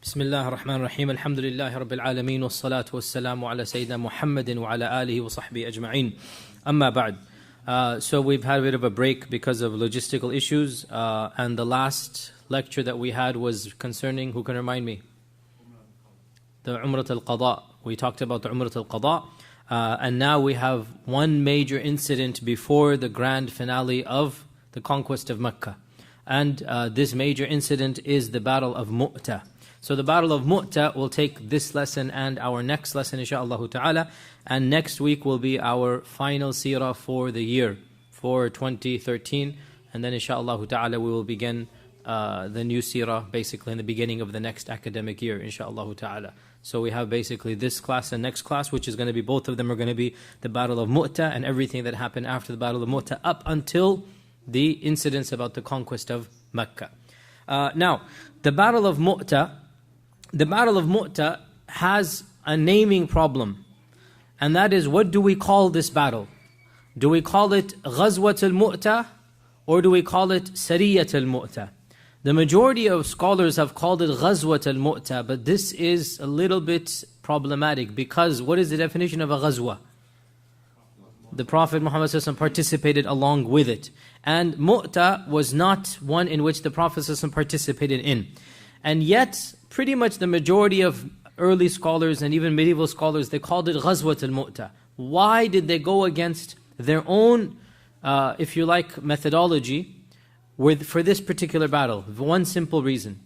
بسم الله الرحمن الرحيم الحمد لله رب العالمين والصلاة والسلام على سيدنا محمد وعلى آله وصحبه أجمعين أما بعد. So we've had a bit of a break because of logistical issues, and the last lecture that we had was concerning, who can remind me? The Umrat al-Qadha. We talked about the Umrat al-Qadha, and now we have one major incident before the grand finale of the conquest of Mecca. And this major incident is the Battle of Muta. So the Battle of Muta will take this lesson and our next lesson, inshaAllah ta'ala. And next week will be our final Seerah for the year, for 2013. And then inshaAllah ta'ala we will begin the new Seerah basically in the beginning of the next academic year, inshaAllah ta'ala. So we have basically this class and next class, which is going to be, both of them are going to be the Battle of Muta and everything that happened after the Battle of Muta up until the incidents about the conquest of Mecca. Now, the Battle of Muta has a naming problem. And that is, what do we call this battle? Do we call it Ghazwat al-Mu'ta or do we call it Sariyat al-Mu'ta? The majority of scholars have called it Ghazwat al-Mu'ta, but this is a little bit problematic because what is the definition of a Ghazwa? The Prophet Muhammad participated along with it. And Mu'ta was not one in which the Prophet participated in. And yet, pretty much the majority of early scholars and even medieval scholars, they called it Ghazwat al-Mu'ta. Why did they go against their own, if you like, methodology for this particular battle? One simple reason,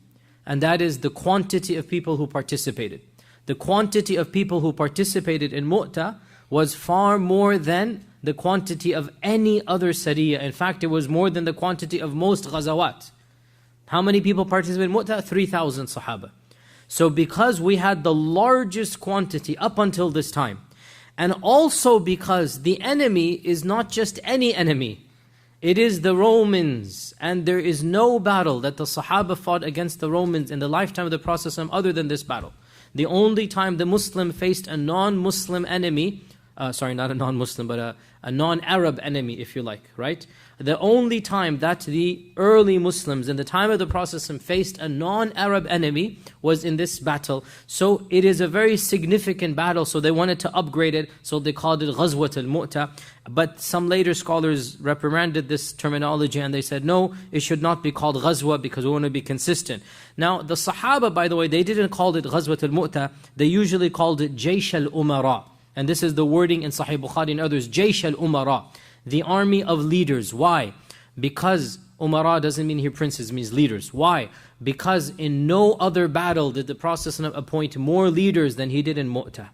and that is the quantity of people who participated. The quantity of people who participated in Mu'ta was far more than the quantity of any other Sariyah. In fact, it was more than the quantity of most Ghazawat. How many people participated in Mu'ta? 3,000 Sahaba. So because we had the largest quantity up until this time, and also because the enemy is not just any enemy, it is the Romans, and there is no battle that the Sahaba fought against the Romans in the lifetime of the Prophet other than this battle. The only time the Muslim faced a non-Muslim enemy, sorry, not a non-Muslim, but a non-Arab enemy, if you like, right? The only time that the early Muslims in the time of the Prophet faced a non-Arab enemy was in this battle. So it is a very significant battle, so they wanted to upgrade it, so they called it Ghazwat al-Mu'ta. But some later scholars reprimanded this terminology and they said, no, it should not be called Ghazwa because we want to be consistent. Now, the Sahaba, by the way, they didn't call it Ghazwat al-Mu'ta, they usually called it Jaysh al-Umara. And this is the wording in Sahih Bukhari and others, Jaysh al-Umara, the army of leaders. Why? Because Umara doesn't mean here princes, it means leaders. Why? Because in no other battle did the Prophet appoint more leaders than he did in Mu'ta.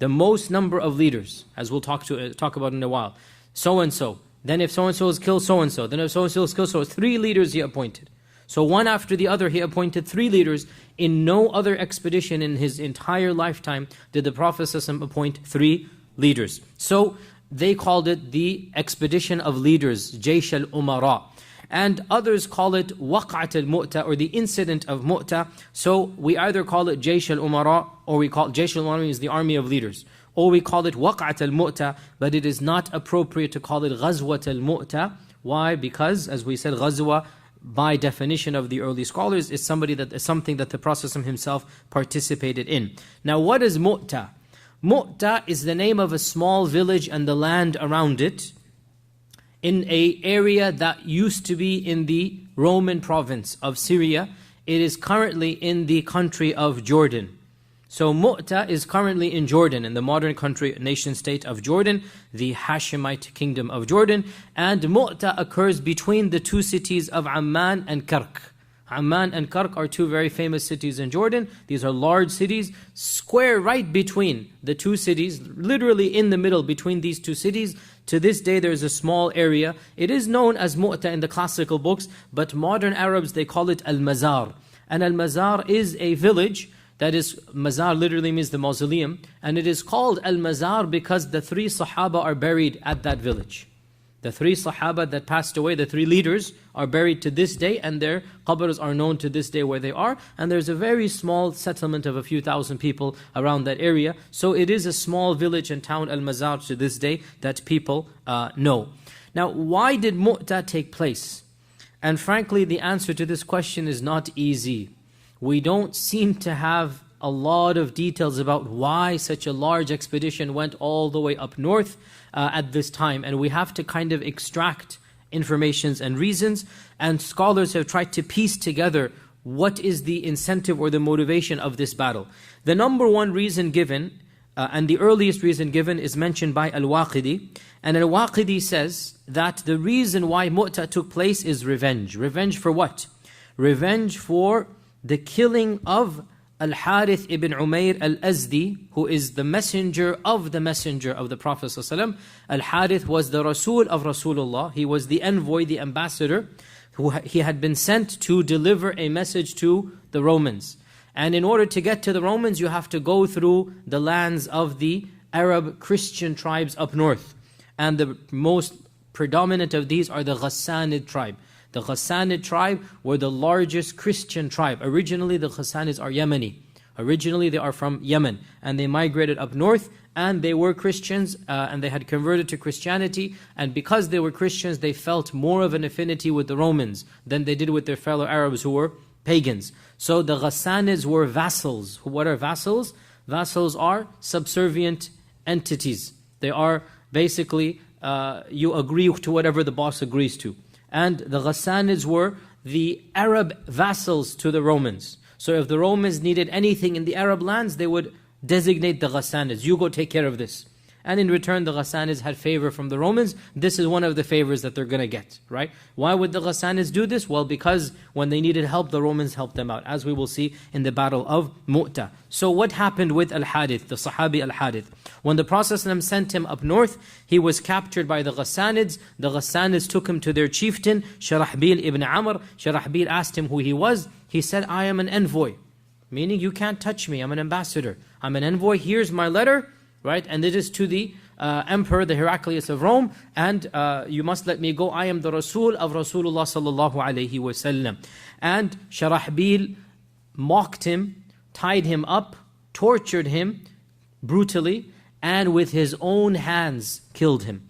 The most number of leaders, as we'll talk about in a while. So-and-so. Then if so-and-so is killed, so-and-so. Then if so-and-so is killed, so 3 leaders he appointed. So one after the other, he appointed 3 leaders. In no other expedition in his entire lifetime did the Prophet appoint 3 leaders. So they called it the expedition of leaders, Jaysh al-Umara. And others call it Waq'at al-Mu'ta, or the incident of Mu'ta. So we either call it Jaysh al-Umara, or we call it Jaysh al-Umara is the army of leaders. Or we call it Waq'at al-Mu'ta, but it is not appropriate to call it Ghazwat al-Mu'ta. Why? Because, as we said, Ghazwa, by definition of the early scholars, is something that the Prophet himself participated in. Now, what is Mu'ta? Mu'ta is the name of a small village and the land around it in an area that used to be in the Roman province of Syria. It is currently in the country of Jordan. So Mu'ta is currently in Jordan, in the modern country, nation state of Jordan, the Hashemite kingdom of Jordan. And Mu'ta occurs between the 2 cities of Amman and Kark. Amman and Kark are 2 very famous cities in Jordan. These are large cities, square right between the 2 cities, literally in the middle between these 2 cities. To this day there is a small area. It is known as Mu'ta in the classical books, but modern Arabs, they call it Al-Mazar. And Al-Mazar is a village. That is, Mazar literally means the mausoleum. And it is called Al-Mazar because the 3 Sahaba are buried at that village. The 3 Sahaba that passed away, the 3 leaders, are buried to this day, and their qabrs are known to this day where they are. And there's a very small settlement of a few thousand people around that area. So it is a small village and town, Al-Mazar, to this day, that people know. Now, why did Mu'ta take place? And frankly, the answer to this question is not easy. we don't seem to have a lot of details about why such a large expedition went all the way up north at this time. And we have to kind of extract informations and reasons. And scholars have tried to piece together what is the incentive or the motivation of this battle. The number one reason given, and the earliest reason given, is mentioned by Al-Waqidi. And Al-Waqidi says that the reason why Mu'ta took place is revenge. Revenge for what? Revenge for the killing of Al-Harith ibn Umayr al-Azdi, who is the messenger of the Prophet ﷺ. Al-Harith was the Rasul of Rasulullah. He was the envoy, the ambassador, he had been sent to deliver a message to the Romans. And in order to get to the Romans, you have to go through the lands of the Arab Christian tribes up north. And the most predominant of these are the Ghassanid tribe. The Ghassanid tribe were the largest Christian tribe. Originally, the Ghassanids are Yemeni. Originally, they are from Yemen. And they migrated up north, and they were Christians, and they had converted to Christianity. And because they were Christians, they felt more of an affinity with the Romans than they did with their fellow Arabs who were pagans. So the Ghassanids were vassals. What are vassals? Vassals are subservient entities. They are basically, you agree to whatever the boss agrees to. And the Ghassanids were the Arab vassals to the Romans. So if the Romans needed anything in the Arab lands, they would designate the Ghassanids. You go take care of this. And in return, the Ghassanids had favor from the Romans. This is one of the favors that they're going to get, right? Why would the Ghassanids do this? Well, because when they needed help, the Romans helped them out, as we will see in the battle of Mu'ta. So what happened with Al-Harith, the Sahabi Al-Harith? When the Prophet ﷺ sent him up north, he was captured by the Ghassanids. The Ghassanids took him to their chieftain, Shurahbil ibn Amr. Shurahbil asked him who he was. He said, I am an envoy. Meaning, you can't touch me, I'm an ambassador. I'm an envoy, here's my letter. Right, and it is to the emperor, the Heraclius of Rome, and you must let me go. I am the Rasul of Rasulullah sallallahu alaihi wasallam. And Shurahbil mocked him, tied him up, tortured him brutally, and with his own hands killed him.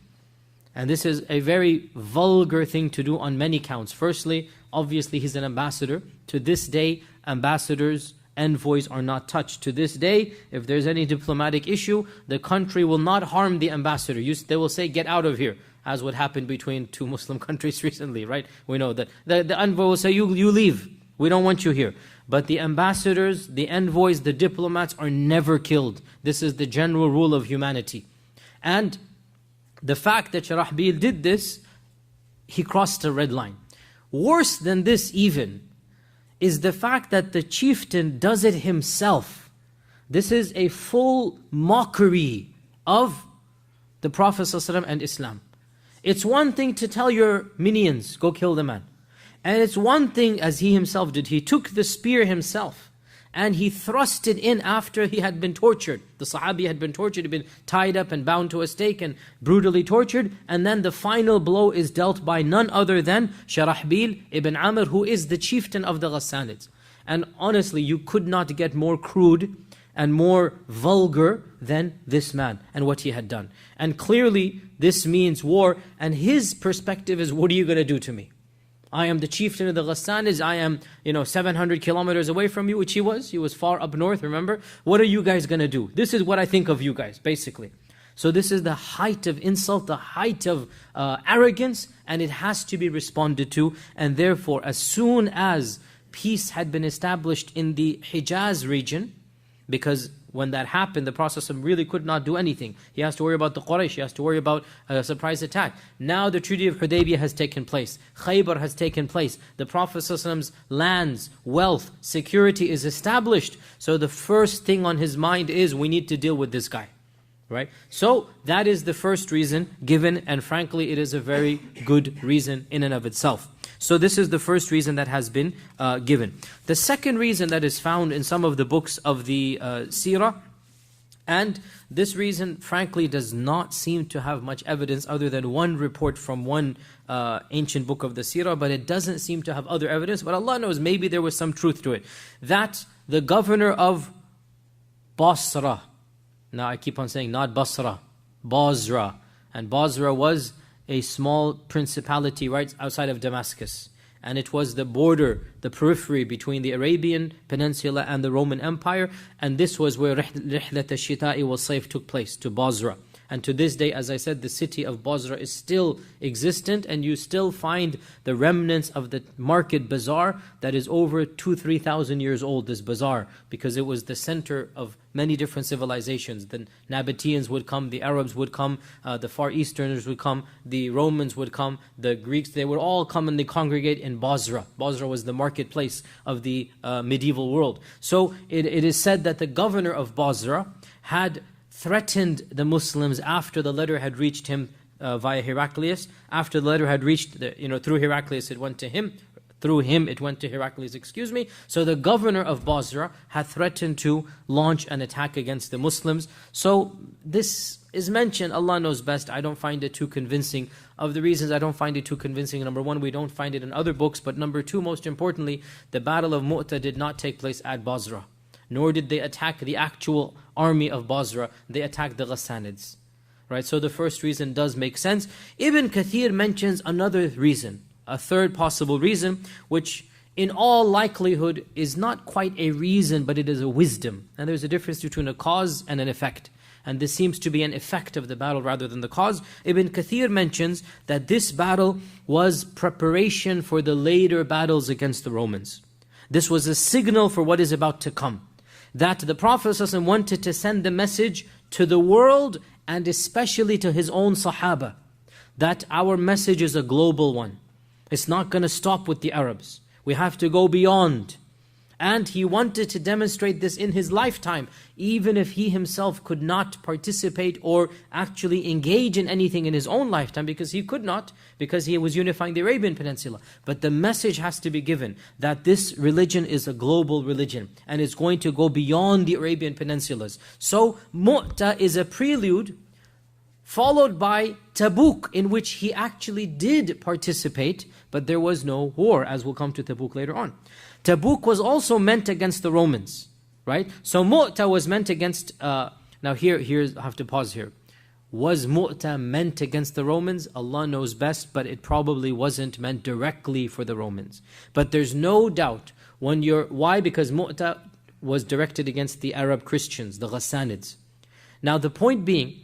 And this is a very vulgar thing to do on many counts. Firstly, obviously he's an ambassador. To this day, ambassadors, envoys are not touched. To this day, if there's any diplomatic issue, the country will not harm the ambassador. They will say, get out of here, as what happened between two Muslim countries recently, right? We know that. The envoy will say, you leave. We don't want you here. But the ambassadors, the envoys, the diplomats are never killed. This is the general rule of humanity. And the fact that Shurahbil did this, he crossed a red line. Worse than this even, is the fact that the chieftain does it himself. This is a full mockery of the Prophet ﷺ and Islam. It's one thing to tell your minions, go kill the man. And it's one thing, as he himself did, he took the spear himself and he thrust it in after he had been tortured. The Sahabi had been tortured, had been tied up and bound to a stake and brutally tortured. And then the final blow is dealt by none other than Shurahbil ibn Amr, who is the chieftain of the Ghassanids. And honestly, you could not get more crude and more vulgar than this man and what he had done. And clearly, this means war. And his perspective is, what are you going to do to me? I am the chieftain of the Ghassanids. I am, 700 kilometers away from you, which he was. He was far up north, remember? What are you guys going to do? This is what I think of you guys, basically. So this is the height of insult, the height of arrogance, and it has to be responded to. And therefore, as soon as peace had been established in the Hijaz region, because when that happened, the Prophet really could not do anything. He has to worry about the Quraysh, he has to worry about a surprise attack. Now the Treaty of Hudaybiyah has taken place. Khaybar has taken place. The Prophet's lands, wealth, security is established. So the first thing on his mind is, we need to deal with this guy. Right? So that is the first reason given, and frankly it is a very good reason in and of itself. So this is the first reason that has been given. The second reason that is found in some of the books of the Seerah, and this reason frankly does not seem to have much evidence other than one report from one ancient book of the Seerah, but it doesn't seem to have other evidence, but Allah knows, maybe there was some truth to it. That the governor of Basra, now I keep on saying not Basra, Basra, and Basra was a small principality right outside of Damascus. and it was the border, the periphery between the Arabian Peninsula and the Roman Empire, and this was where Rihlat al-Shita'i wal-Sayf took place, to Basra. And to this day, as I said, the city of Basra is still existent, and you still find the remnants of the market bazaar that is over 2,000-3,000 years old, this bazaar, because it was the center of many different civilizations. The Nabateans would come, the Arabs would come, the Far Easterners would come, the Romans would come, the Greeks, they would all come and they congregate in Basra. Basra was the marketplace of the medieval world. So it is said that the governor of Basra had threatened the Muslims after the letter had reached him via Heraclius. After the letter had reached, through Heraclius it went to him. Through him it went to Heraclius, So the governor of Basra had threatened to launch an attack against the Muslims. So this is mentioned, Allah knows best. I don't find it too convincing. Of the reasons I don't find it too convincing, number one, we don't find it in other books. But number two, most importantly, the battle of Muta did not take place at Basra. Nor did they attack the actual army of Basra. They attacked the Ghassanids. Right? So the first reason does make sense. Ibn Kathir mentions another reason, a third possible reason, which in all likelihood is not quite a reason, but it is a wisdom. And there's a difference between a cause and an effect. And this seems to be an effect of the battle rather than the cause. Ibn Kathir mentions that this battle was preparation for the later battles against the Romans. This was a signal for what is about to come. That the Prophet ﷺ wanted to send the message to the world and especially to his own Sahaba. That our message is a global one. It's not going to stop with the Arabs. We have to go beyond. And he wanted to demonstrate this in his lifetime, even if he himself could not participate or actually engage in anything in his own lifetime, because he could not, because he was unifying the Arabian Peninsula. But the message has to be given that this religion is a global religion and it's going to go beyond the Arabian Peninsulas. So Mu'ta is a prelude, followed by Tabuk, in which he actually did participate, but there was no war, as we'll come to Tabuk later on. Tabuk was also meant against the Romans, right? So Mu'ta was meant against, now I have to pause here. Was Mu'ta meant against the Romans? Allah knows best, but it probably wasn't meant directly for the Romans. But there's no doubt, why? Because Mu'ta was directed against the Arab Christians, the Ghassanids. Now the point being,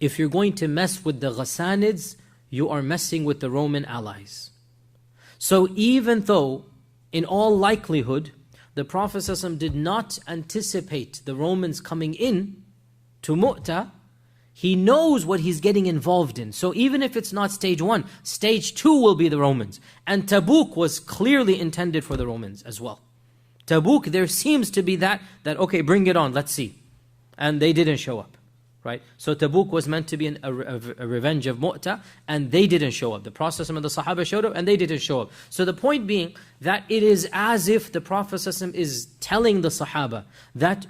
if you're going to mess with the Ghassanids, you are messing with the Roman allies. So even though, in all likelihood, the Prophet ﷺ did not anticipate the Romans coming in to Mu'ta, he knows what he's getting involved in. So even if it's not stage 1, stage 2 will be the Romans. And Tabuk was clearly intended for the Romans as well. Tabuk, there seems to be that okay, bring it on, let's see. And they didn't show up. Right? So Tabuk was meant to be a revenge of Mu'ta, and they didn't show up. The Prophet and the Sahaba showed up, and they didn't show up. So the point being that it is as if the Prophet is telling the Sahaba that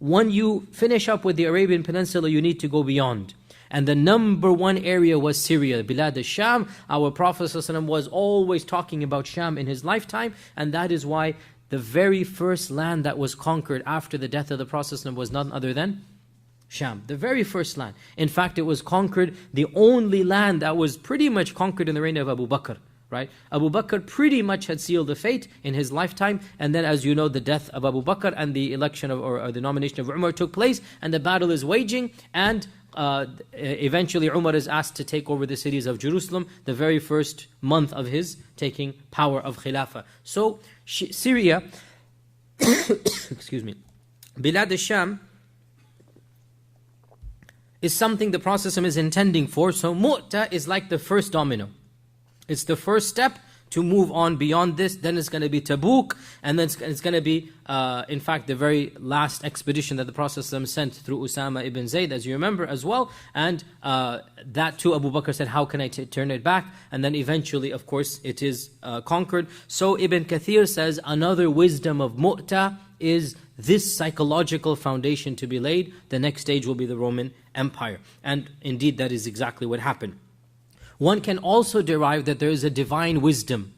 when you finish up with the Arabian Peninsula, you need to go beyond. And the number one area was Syria, Bilad al-Sham. Our Prophet was always talking about Sham in his lifetime, and that is why the very first land that was conquered after the death of the Prophet was none other than Sham, the very first land. In fact, it was conquered, the only land that was pretty much conquered in the reign of Abu Bakr. Right? Abu Bakr pretty much had sealed the fate in his lifetime, and then, as you know, the death of Abu Bakr and the election of, or the nomination of Umar took place, and the battle is waging, and eventually Umar is asked to take over the cities of Jerusalem, the very first month of his taking power of Khilafah. So Syria, excuse me, Bilad al-Sham is something the Prophet is intending for. So Mu'ta is like the first domino. It's the first step to move on beyond this. Then it's going to be Tabuk, and then it's going to be, in fact, the very last expedition that the Prophet sent through Usama ibn Zayd, as you remember as well. And that too, Abu Bakr said, how can I turn it back? And then eventually, of course, it is conquered. So Ibn Kathir says, another wisdom of Mu'ta is this psychological foundation to be laid. The next stage will be the Roman Empire. And indeed, that is exactly what happened. One can also derive that there is a divine wisdom.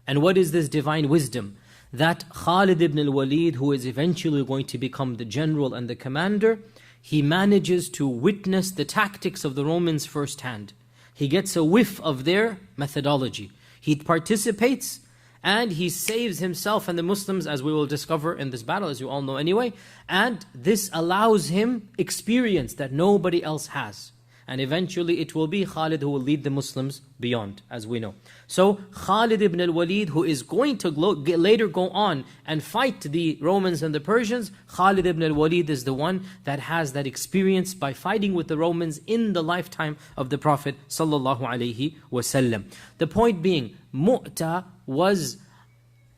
And what is this divine wisdom? That Khalid ibn al-Walid, who is eventually going to become the general and the commander, he manages to witness the tactics of the Romans firsthand. He gets a whiff of their methodology. He participates and he saves himself and the Muslims, as we will discover in this battle, as you all know anyway. And this allows him experience that nobody else has. And eventually it will be Khalid who will lead the Muslims beyond, as we know. So Khalid ibn al-Walid, who is going to later go on and fight the Romans and the Persians, Khalid ibn al-Walid is the one that has that experience by fighting with the Romans in the lifetime of the Prophet sallallahu alaihi wasallam. The point being, Mu'ta was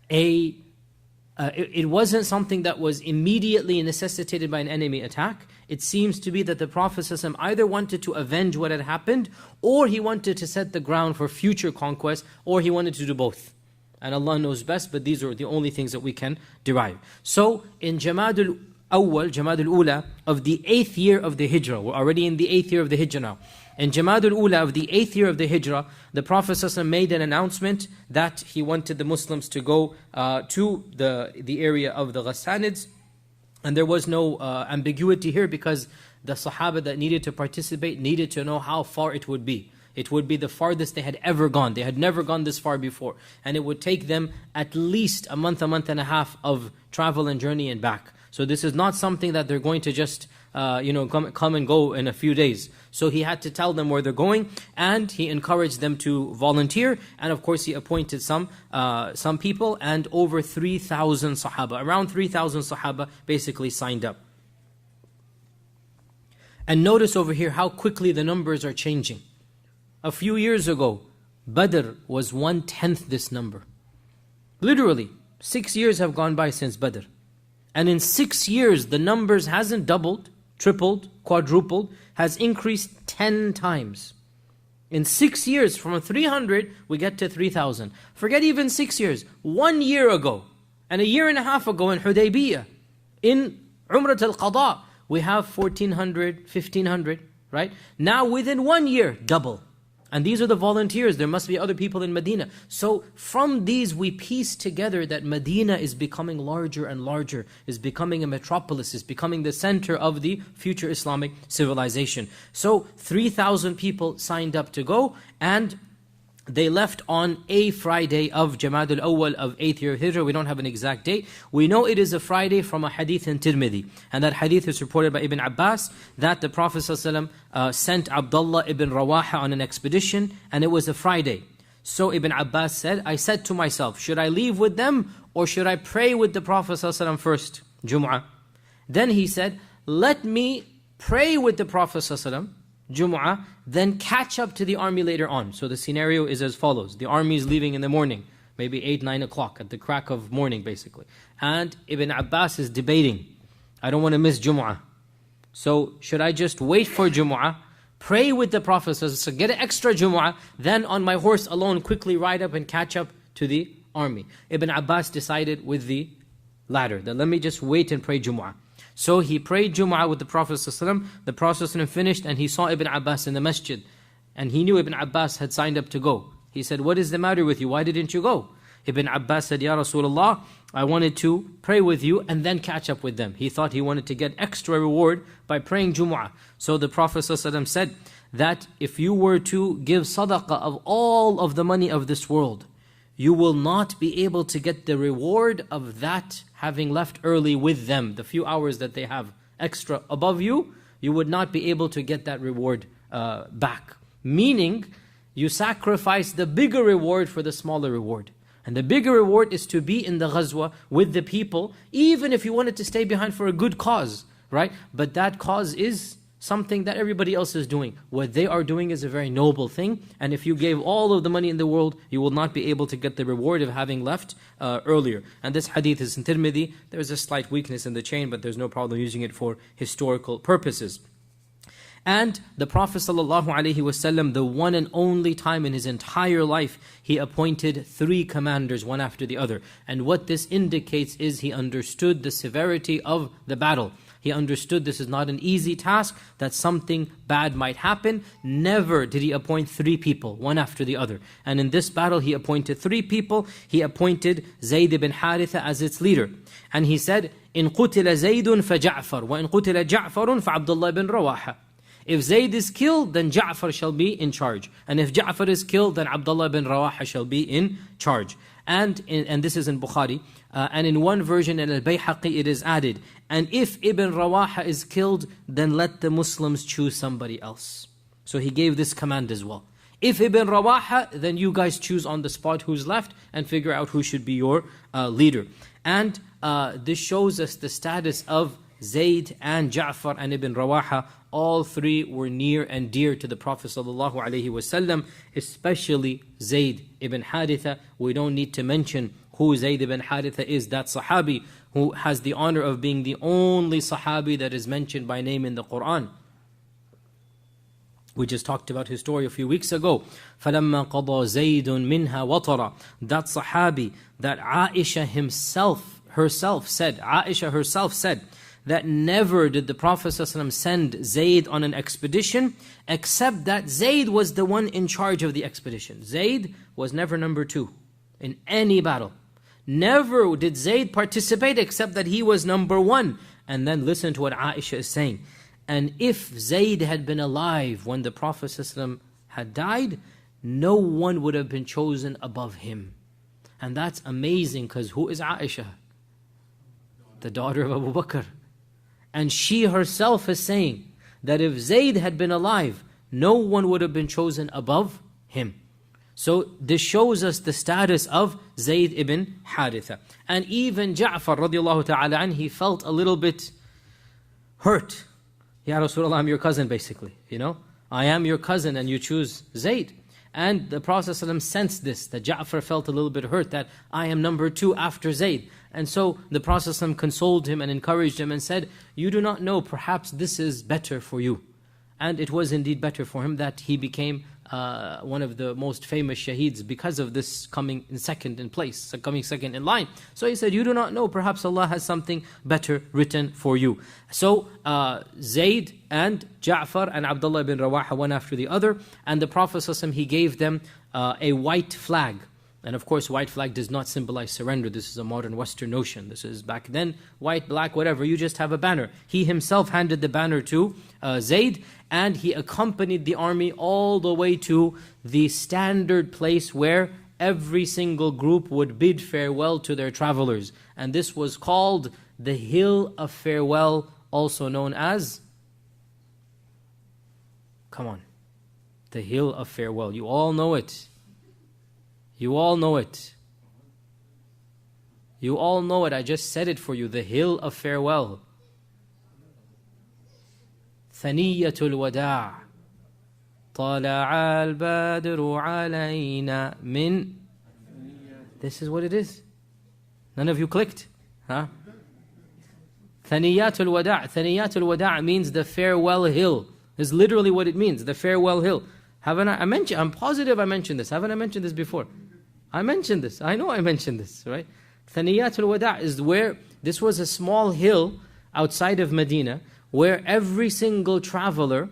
it wasn't something that was immediately necessitated by an enemy attack. It seems to be that the Prophet ﷺ either wanted to avenge what had happened, or he wanted to set the ground for future conquest, or he wanted to do both. And Allah knows best, but these are the only things that we can derive. So in Jamad al-Ula of the 8th year of the Hijrah, we're already in the 8th year of the Hijrah now. In Jamad al-Ula of the 8th year of the Hijrah, the Prophet ﷺ made an announcement that he wanted the Muslims to go to the area of the Ghassanids. And there was no ambiguity here, because the Sahaba that needed to participate needed to know how far it would be. It would be the farthest they had ever gone. They had never gone this far before. And it would take them at least a month and a half of travel and journey and back. So this is not something that they're going to just come and go in a few days. So he had to tell them where they're going, and he encouraged them to volunteer. And of course he appointed some people, and over 3,000 Sahaba, around 3,000 Sahaba basically signed up. And notice over here how quickly the numbers are changing. A few years ago, Badr was 1/10 this number. Literally, 6 years have gone by since Badr. And in 6 years, the numbers hasn't doubled, tripled, quadrupled, has increased 10 times. In 6 years, from 300, we get to 3,000. Forget even 6 years. 1 year ago, and a year and a half ago in Hudaybiyah, in Umrat al-Qada, we have 1,400, 1,500, right? Now within 1 year, double. And these are the volunteers. There must be other people in Medina. So from these we piece together that Medina is becoming larger and larger, is becoming a metropolis, is becoming the center of the future Islamic civilization. So 3,000 people signed up to go, and they left on a Friday of Jamad al-Awwal of 8th year of Hijrah. We don't have an exact date. We know it is a Friday from a hadith in Tirmidhi. And that hadith is reported by Ibn Abbas, that the Prophet ﷺ sent Abdullah ibn Rawaha on an expedition, and it was a Friday. So Ibn Abbas said, I said to myself, should I leave with them, or should I pray with the Prophet ﷺ first, Jum'ah? Then he said, let me pray with the Prophet ﷺ, Jumu'ah, then catch up to the army later on. So the scenario is as follows. The army is leaving in the morning, maybe 8, 9 o'clock, at the crack of morning basically. And Ibn Abbas is debating, I don't want to miss Jumu'ah. So should I just wait for Jumu'ah, pray with the Prophet, so get an extra Jumu'ah, then on my horse alone quickly ride up and catch up to the army? Ibn Abbas decided with the latter, that let me just wait and pray Jumu'ah. So he prayed Jumu'ah with the Prophet ﷺ. The Prophet ﷺ finished, and he saw Ibn Abbas in the masjid. And he knew Ibn Abbas had signed up to go. He said, what is the matter with you? Why didn't you go? Ibn Abbas said, Ya Rasulullah, I wanted to pray with you and then catch up with them. He thought he wanted to get extra reward by praying Jumu'ah. So the Prophet ﷺ said that if you were to give sadaqah of all of the money of this world, you will not be able to get the reward of that having left early with them. The few hours that they have extra above you, you would not be able to get that reward back. Meaning, you sacrifice the bigger reward for the smaller reward. And the bigger reward is to be in the ghazwa with the people, even if you wanted to stay behind for a good cause, right? But that cause is something that everybody else is doing. What they are doing is a very noble thing, and if you gave all of the money in the world, you will not be able to get the reward of having left earlier. And this hadith is in Tirmidhi. There's a slight weakness in the chain, but there's no problem using it for historical purposes. And the Prophet ﷺ, the one and only time in his entire life, he appointed 3 commanders, one after the other. And what this indicates is he understood the severity of the battle. He understood this is not an easy task, that something bad might happen. Never did he appoint 3 people, one after the other. And in this battle he appointed 3 people. He appointed Zayd ibn Haritha as its leader. And he said, إِن قُتِلَ زَيْدٌ فَجَعْفَرٌ وَإِن قُتِلَ جَعْفَرٌ فَعَبْدُ اللَّهِ ibn Rawaha. If Zayd is killed, then Ja'far shall be in charge. And if Ja'far is killed, then Abdullah bin Rawaha shall be in charge. And this is in Bukhari. And in one version in Al-Bayhaqi it is added, and if Ibn Rawaha is killed, then let the Muslims choose somebody else. So he gave this command as well. If Ibn Rawaha, then you guys choose on the spot who's left and figure out who should be your leader. And this shows us the status of Zayd and Ja'far and Ibn Rawaha. All three were near and dear to the Prophet ﷺ, especially Zayd ibn Haritha. We don't need to mention who Zayd ibn Haritha is, that Sahabi who has the honor of being the only Sahabi that is mentioned by name in the Quran. We just talked about his story a few weeks ago. فَلَمَّا قَضَى زَيْدٌ مِنْهَا وَطَرًا. That Sahabi that Aisha herself said that never did the Prophet ﷺ send Zayd on an expedition, except that Zayd was the one in charge of the expedition. Zayd was never number 2 in any battle. Never did Zayd participate except that he was number 1. And then listen to what Aisha is saying. And if Zayd had been alive when the Prophet ﷺ had died, no one would have been chosen above him. And that's amazing, because who is Aisha? The daughter of Abu Bakr. And she herself is saying that if Zayd had been alive, no one would have been chosen above him. So this shows us the status of Zayd ibn Haritha. And even Ja'far radiallahu ta'ala anh, he felt a little bit hurt. Ya Rasulullah, I'm your cousin basically. I am your cousin and you choose Zayd. And the Prophet ﷺ sensed this, that Ja'far felt a little bit hurt, that I am number 2 after Zayd. And so the Prophet ﷺ consoled him and encouraged him and said, you do not know, perhaps this is better for you. And it was indeed better for him that he became one of the most famous shaheeds because of this coming second in place, coming second in line. So he said, you do not know, perhaps Allah has something better written for you. So Zayd and Ja'far and Abdullah bin Rawaha, one after the other, and the Prophet ﷺ, he gave them a white flag. And of course, white flag does not symbolize surrender. This is a modern Western notion. This is back then, white, black, whatever, you just have a banner. He himself handed the banner to Zayd, and he accompanied the army all the way to the standard place where every single group would bid farewell to their travelers. And this was called the Hill of Farewell, also known as, the Hill of Farewell. You all know it. You all know it. You all know it. I just said it for you. The Hill of Farewell. Thaniyatul Wada'. Tala'a al-badru alayna min. This is what it is. None of you clicked? Huh? Thaniyatul Wada'. Thaniyatul Wada' means the farewell hill. This is literally what it means. The farewell hill. I'm positive I mentioned this. Haven't I mentioned this before? I mentioned this. I know I mentioned this, right? Thaniyatul Wada' is where, this was a small hill outside of Medina, where every single traveler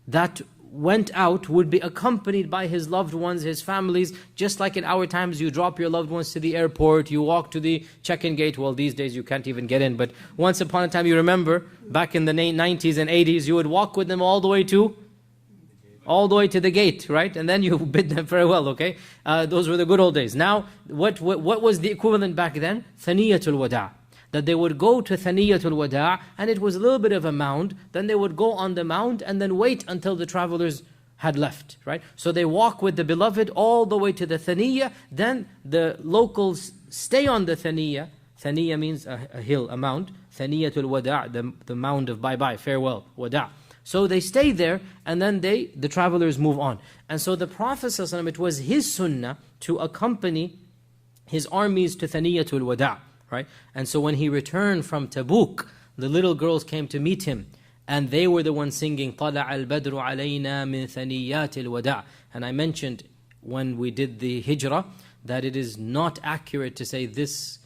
that went out would be accompanied by his loved ones, his families. Just like in our times, you drop your loved ones to the airport, you walk to the check-in gate. Well, these days you can't even get in, but once upon a time, you remember, back in the 90s and 80s, you would walk with them all the way to the gate, right? And then you bid them farewell, okay? Those were the good old days. Now, what was the equivalent back then? Thaniyatul Wada'. That they would go to Thaniyatul Wada', and it was a little bit of a mound. Then they would go on the mound and then wait until the travelers had left, right? So they walk with the beloved all the way to the Thaniya. Then the locals stay on the Thaniya. Thaniya means a hill, a mound. Thaniyatul Wada', the mound of bye-bye, farewell, Wada'. So they stay there, and then the travelers move on. And so the Prophet ﷺ, it was his sunnah to accompany his armies to Thaniyatul Wada', right? And so when he returned from Tabuk, the little girls came to meet him, and they were the ones singing طَلَعَ الْبَدْرُ عَلَيْنَا مِنْ ثَنِيَّاتِ الْوَدَعِ. And I mentioned when we did the hijrah that it is not accurate to say this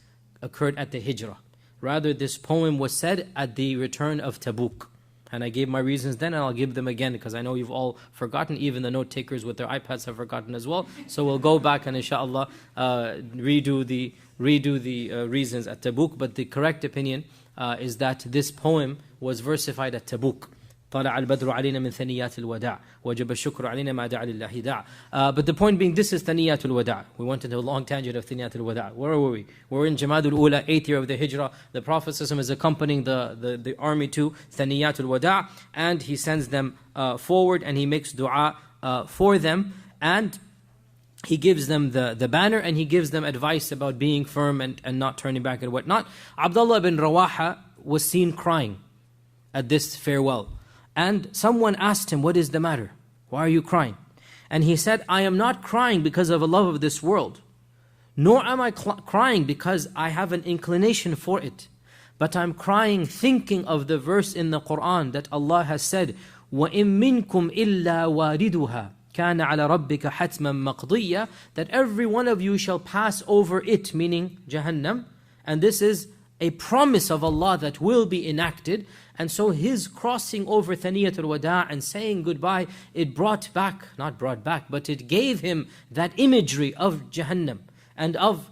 occurred at the hijrah. Rather, this poem was said at the return of Tabuk. And I gave my reasons then, and I'll give them again, because I know you've all forgotten. Even the note takers with their iPads have forgotten as well. So we'll go back and inshallah redo the reasons at Tabuk. But the correct opinion is that this poem was versified at Tabuk. طلع البدر علينا من ثنيات الوداع وجب الشكر علينا ما دعا لله داع. But the point being, this is ثنيات الوداع. We went into a long tangent of ثنيات الوداع. Where were we? We're in Jamad al-Ula, 8th year of the Hijrah. The Prophet ﷺ is accompanying the army to ثنيات الوداع, and he sends them forward and he makes dua for them, and he gives them the banner, and he gives them advice about being firm and not turning back and whatnot. Abdullah bin Rawaha was seen crying at this farewell. And someone asked him, what is the matter? Why are you crying? And he said, I am not crying because of a love of this world, nor am I crying because I have an inclination for it, but I'm crying thinking of the verse in the Quran that Allah has said, وَإِن مِّنكُمْ إِلَّا وَارِدُهَا كَانَ عَلَى رَبِّكَ حَتْمًا مَقْضِيًّا, that every one of you shall pass over it, meaning Jahannam, and this is a promise of Allah that will be enacted. And so his crossing over Thaniyat al-Wada' and saying goodbye, it brought back, not brought back, but it gave him that imagery of Jahannam and of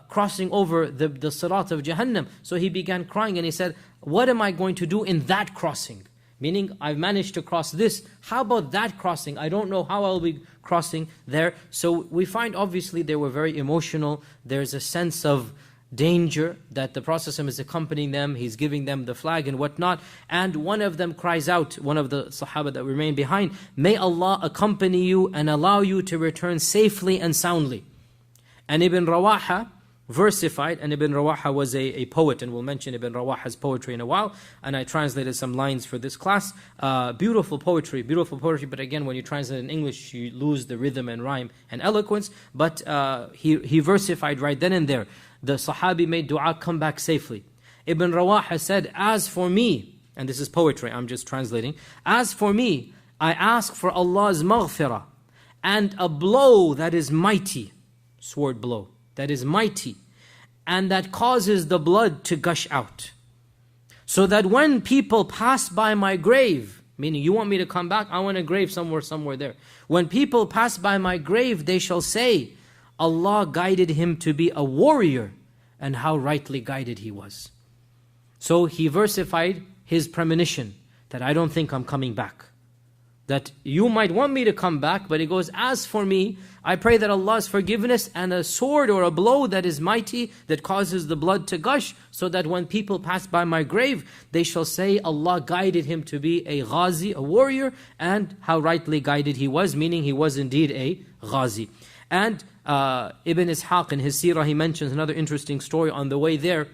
crossing over the Sirat of Jahannam. So he began crying and he said, what am I going to do in that crossing? Meaning, I've managed to cross this. How about that crossing? I don't know how I'll be crossing there. So we find obviously they were very emotional. There's a sense of danger that the Prophet is accompanying them, he's giving them the flag and whatnot, and one of them cries out, one of the Sahaba that remain behind, may Allah accompany you and allow you to return safely and soundly. And Ibn Rawaha versified, and Ibn Rawaha was a poet, and we'll mention Ibn Rawaha's poetry in a while, and I translated some lines for this class. Beautiful poetry, but again, when you translate in English, you lose the rhythm and rhyme and eloquence, but he versified right then and there. The Sahabi made dua, come back safely. Ibn Rawaha said, as for me, and this is poetry, I'm just translating, as for me, I ask for Allah's maghfirah and a blow that is mighty, sword blow, that is mighty, and that causes the blood to gush out. So that when people pass by my grave, meaning you want me to come back, I want a grave somewhere there. When people pass by my grave, they shall say, Allah guided him to be a warrior, and how rightly guided he was. So he versified his premonition that I don't think I'm coming back. That you might want me to come back, but he goes, as for me, I pray that Allah's forgiveness and a sword or a blow that is mighty, that causes the blood to gush, so that when people pass by my grave, they shall say, Allah guided him to be a ghazi, a warrior, and how rightly guided he was, meaning he was indeed a ghazi. And Ibn Ishaq in his Seerah, he mentions another interesting story on the way there.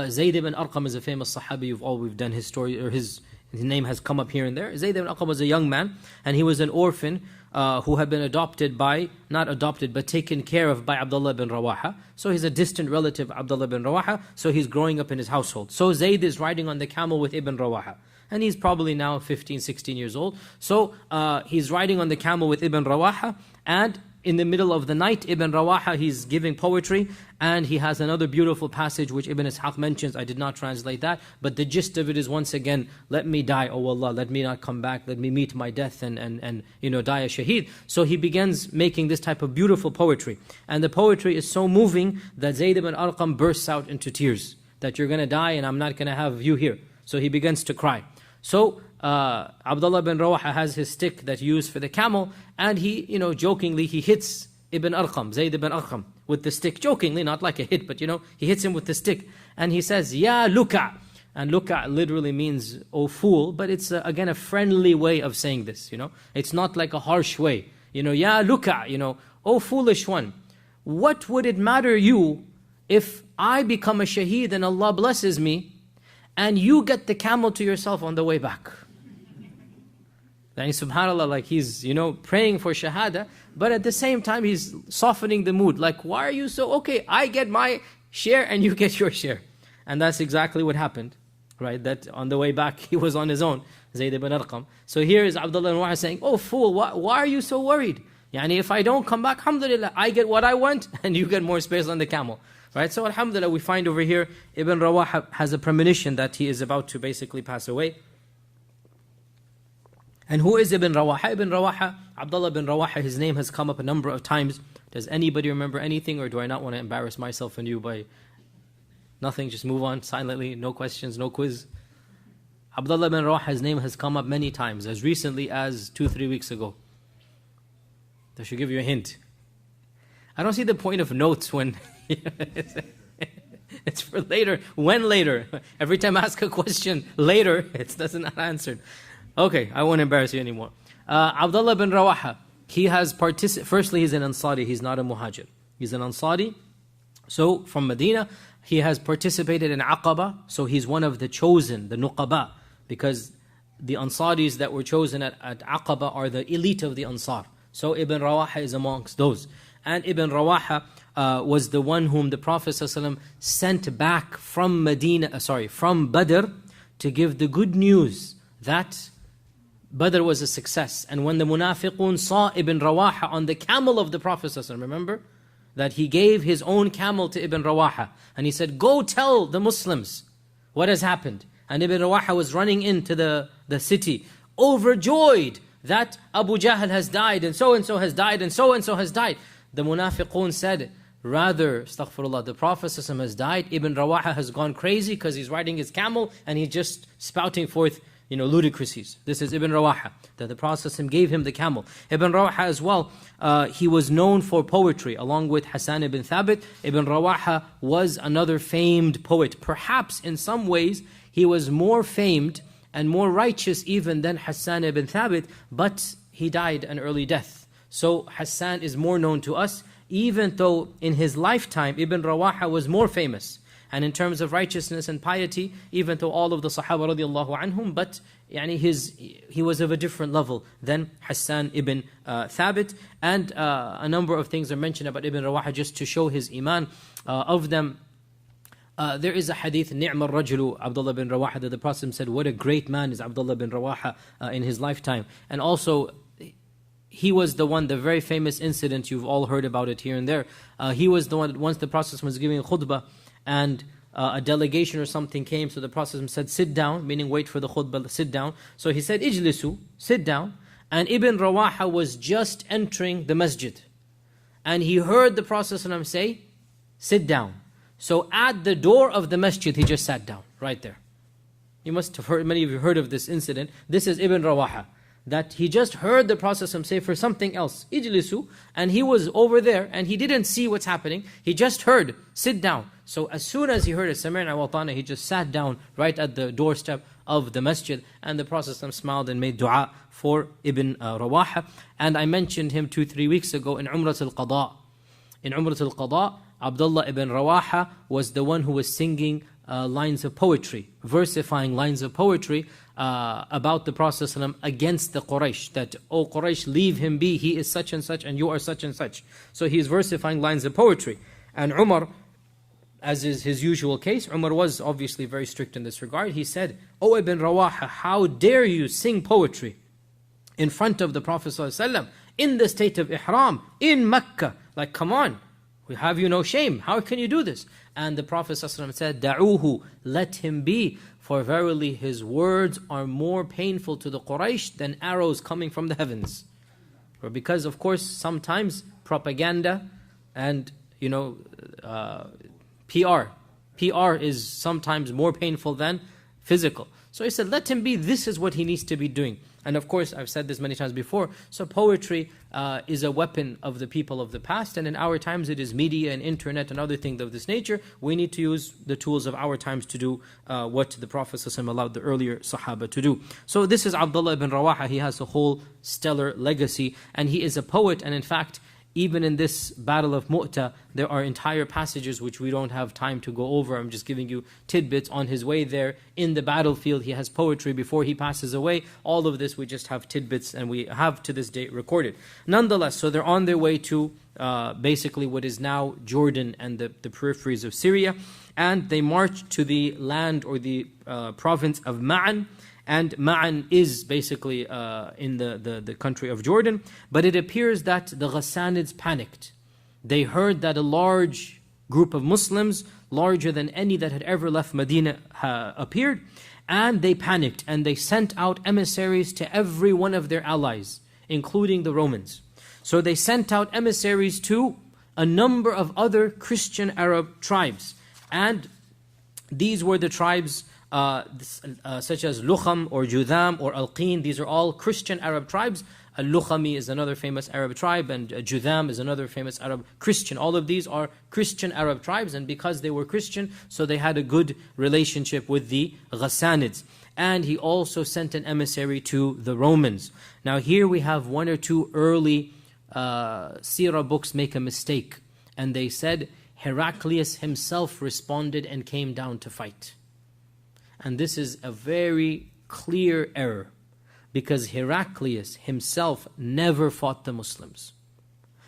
Zayd ibn Arqam is a famous Sahabi, we've done his story, or his name has come up here and there. Zayd ibn Arqam was a young man, and he was an orphan who had been adopted by, not adopted, but taken care of by Abdullah bin Rawaha. So he's a distant relative of Abdullah bin Rawaha, so he's growing up in his household. So Zayd is riding on the camel with Ibn Rawaha. And he's probably now 15, 16 years old. So he's riding on the camel with Ibn Rawaha, and in the middle of the night, Ibn Rawaha, he's giving poetry, and he has another beautiful passage which Ibn Ishaq mentions. I did not translate that, but the gist of it is, once again, let me die, O Allah, let me not come back, let me meet my death and die a shaheed. So he begins making this type of beautiful poetry. And the poetry is so moving that Zayd ibn Arqam bursts out into tears, that you're going to die and I'm not going to have you here. So he begins to cry. So Abdullah bin Rawaha has his stick that he used for the camel, and he, jokingly, he hits Ibn Arqam, Zayd ibn Arqam, with the stick, jokingly, not like a hit, but he hits him with the stick, and he says, Ya luka. And luka literally means, oh fool, but it's again a friendly way of saying this, It's not like a harsh way, Ya luka, oh foolish one. What would it matter you if I become a shaheed and Allah blesses me, and you get the camel to yourself on the way back? And subhanAllah, like he's, praying for shahada, but at the same time he's softening the mood. Like, why are you so, okay, I get my share and you get your share. And that's exactly what happened, right? That on the way back, he was on his own, Zayd ibn Arqam. So here is Abdullah ibn Rawaha saying, oh fool, why are you so worried? Yani if I don't come back, alhamdulillah, I get what I want and you get more space on the camel. Right? So alhamdulillah, we find over here, Ibn Rawaha has a premonition that he is about to basically pass away. And who is Ibn Rawaha? Ibn Rawaha, Abdullah bin Rawaha, his name has come up a number of times. Does anybody remember anything, or do I not want to embarrass myself and you by nothing? Just move on silently, no questions, no quiz. Abdullah bin Rawaha's name has come up many times, as recently as 2-3 weeks ago. That should give you a hint. I don't see the point of notes when it's for later. When later? Every time I ask a question later, it doesn't not answered. Okay, I won't embarrass you anymore. Abdullah bin Rawaha, he has participated. Firstly, he's an Ansari, he's not a Muhajir. He's an Ansari. So from Medina, he has participated in Aqaba. So he's one of the chosen, the Nuqaba, because the Ansaris that were chosen at Aqaba are the elite of the Ansar. So Ibn Rawaha is amongst those. And Ibn Rawaha was the one whom the Prophet ﷺ sent back from from Badr to give the good news that Badr was a success. And when the Munafiqun saw Ibn Rawaha on the camel of the Prophet ﷺ, remember? That he gave his own camel to Ibn Rawaha. And he said, go tell the Muslims what has happened. And Ibn Rawaha was running into the city, overjoyed that Abu Jahl has died, and so has died, and so has died. The Munafiqun said, rather, astaghfirullah, the Prophet ﷺ has died. Ibn Rawaha has gone crazy because he's riding his camel and he's just spouting forth ludicrousness. This is Ibn Rawaha, that the Prophet ﷺ gave him the camel. Ibn Rawaha as well, he was known for poetry along with Hassan ibn Thabit. Ibn Rawaha was another famed poet. Perhaps in some ways he was more famed and more righteous even than Hassan ibn Thabit, but he died an early death. So Hassan is more known to us, even though in his lifetime Ibn Rawaha was more famous. And in terms of righteousness and piety, even though all of the Sahaba radiallahu anhum, but he was of a different level than Hassan ibn Thabit. And a number of things are mentioned about Ibn Rawaha just to show his iman. Of them, there is a hadith, Ni'ma al-Rajulu, Abdullah bin Rawaha, that the Prophet said, what a great man is Abdullah bin Rawaha in his lifetime. And also, he was the one, the very famous incident, you've all heard about it here and there. He was the one that once the Prophet was giving a khutbah, and a delegation or something came, so the Prophet said, sit down, meaning wait for the khutbah, sit down. So he said, ijlisu, sit down. And Ibn Rawaha was just entering the masjid. And he heard the Prophet say, sit down. So at the door of the masjid, he just sat down, right there. You must have heard, many of you heard of this incident. This is Ibn Rawaha, that he just heard the Prophet say for something else, ijlisu, and he was over there, and he didn't see what's happening. He just heard, sit down. So as soon as he heard it, Sami'na wa ata'na, he just sat down right at the doorstep of the masjid, and the Prophet smiled and made dua for Ibn Rawaha. And I mentioned him 2-3 weeks ago in Umrat al-Qada. In Umrat al-Qada, Abdullah ibn Rawaha was the one who was singing lines of poetry, versifying lines of poetry about the Prophet ﷺ against the Quraysh, that, oh Quraysh, leave him be, he is such and such and you are such and such. So he is versifying lines of poetry. And Umar, as is his usual case, Umar was obviously very strict in this regard. He said, oh Ibn Rawaha, how dare you sing poetry in front of the Prophet ﷺ in the state of Ihram, in Mecca? Like, come on, we have you no shame. How can you do this? And the Prophet ﷺ said, da'uhu, let him be, for verily his words are more painful to the Quraysh than arrows coming from the heavens. Because of course sometimes propaganda and PR is sometimes more painful than physical. So he said, let him be, this is what he needs to be doing. And of course, I've said this many times before, so poetry is a weapon of the people of the past, and in our times it is media and internet and other things of this nature. We need to use the tools of our times to do what the Prophet ﷺ allowed the earlier Sahaba to do. So this is Abdullah ibn Rawaha. He has a whole stellar legacy, and he is a poet, and in fact, even in this battle of Muta, there are entire passages which we don't have time to go over. I'm just giving you tidbits. On his way there, in the battlefield, he has poetry before he passes away. All of this, we just have tidbits, and we have to this day recorded. Nonetheless, so they're on their way to basically what is now Jordan and the peripheries of Syria. And they march to the land or the province of Ma'an. And Ma'an is basically in the country of Jordan. But it appears that the Ghassanids panicked. They heard that a large group of Muslims, larger than any that had ever left Medina, appeared. And they panicked, and they sent out emissaries to every one of their allies, including the Romans. So they sent out emissaries to a number of other Christian Arab tribes. And these were the tribes such as Lukham or Judham or Alqin. These are all Christian Arab tribes. Al-Lukhami is another famous Arab tribe, and Judham is another famous Arab Christian. All of these are Christian Arab tribes, and because they were Christian, so they had a good relationship with the Ghassanids. And he also sent an emissary to the Romans. Now here we have one or two early Seerah books make a mistake, and they said Heraclius himself responded and came down to fight. And this is a very clear error, because Heraclius himself never fought the Muslims.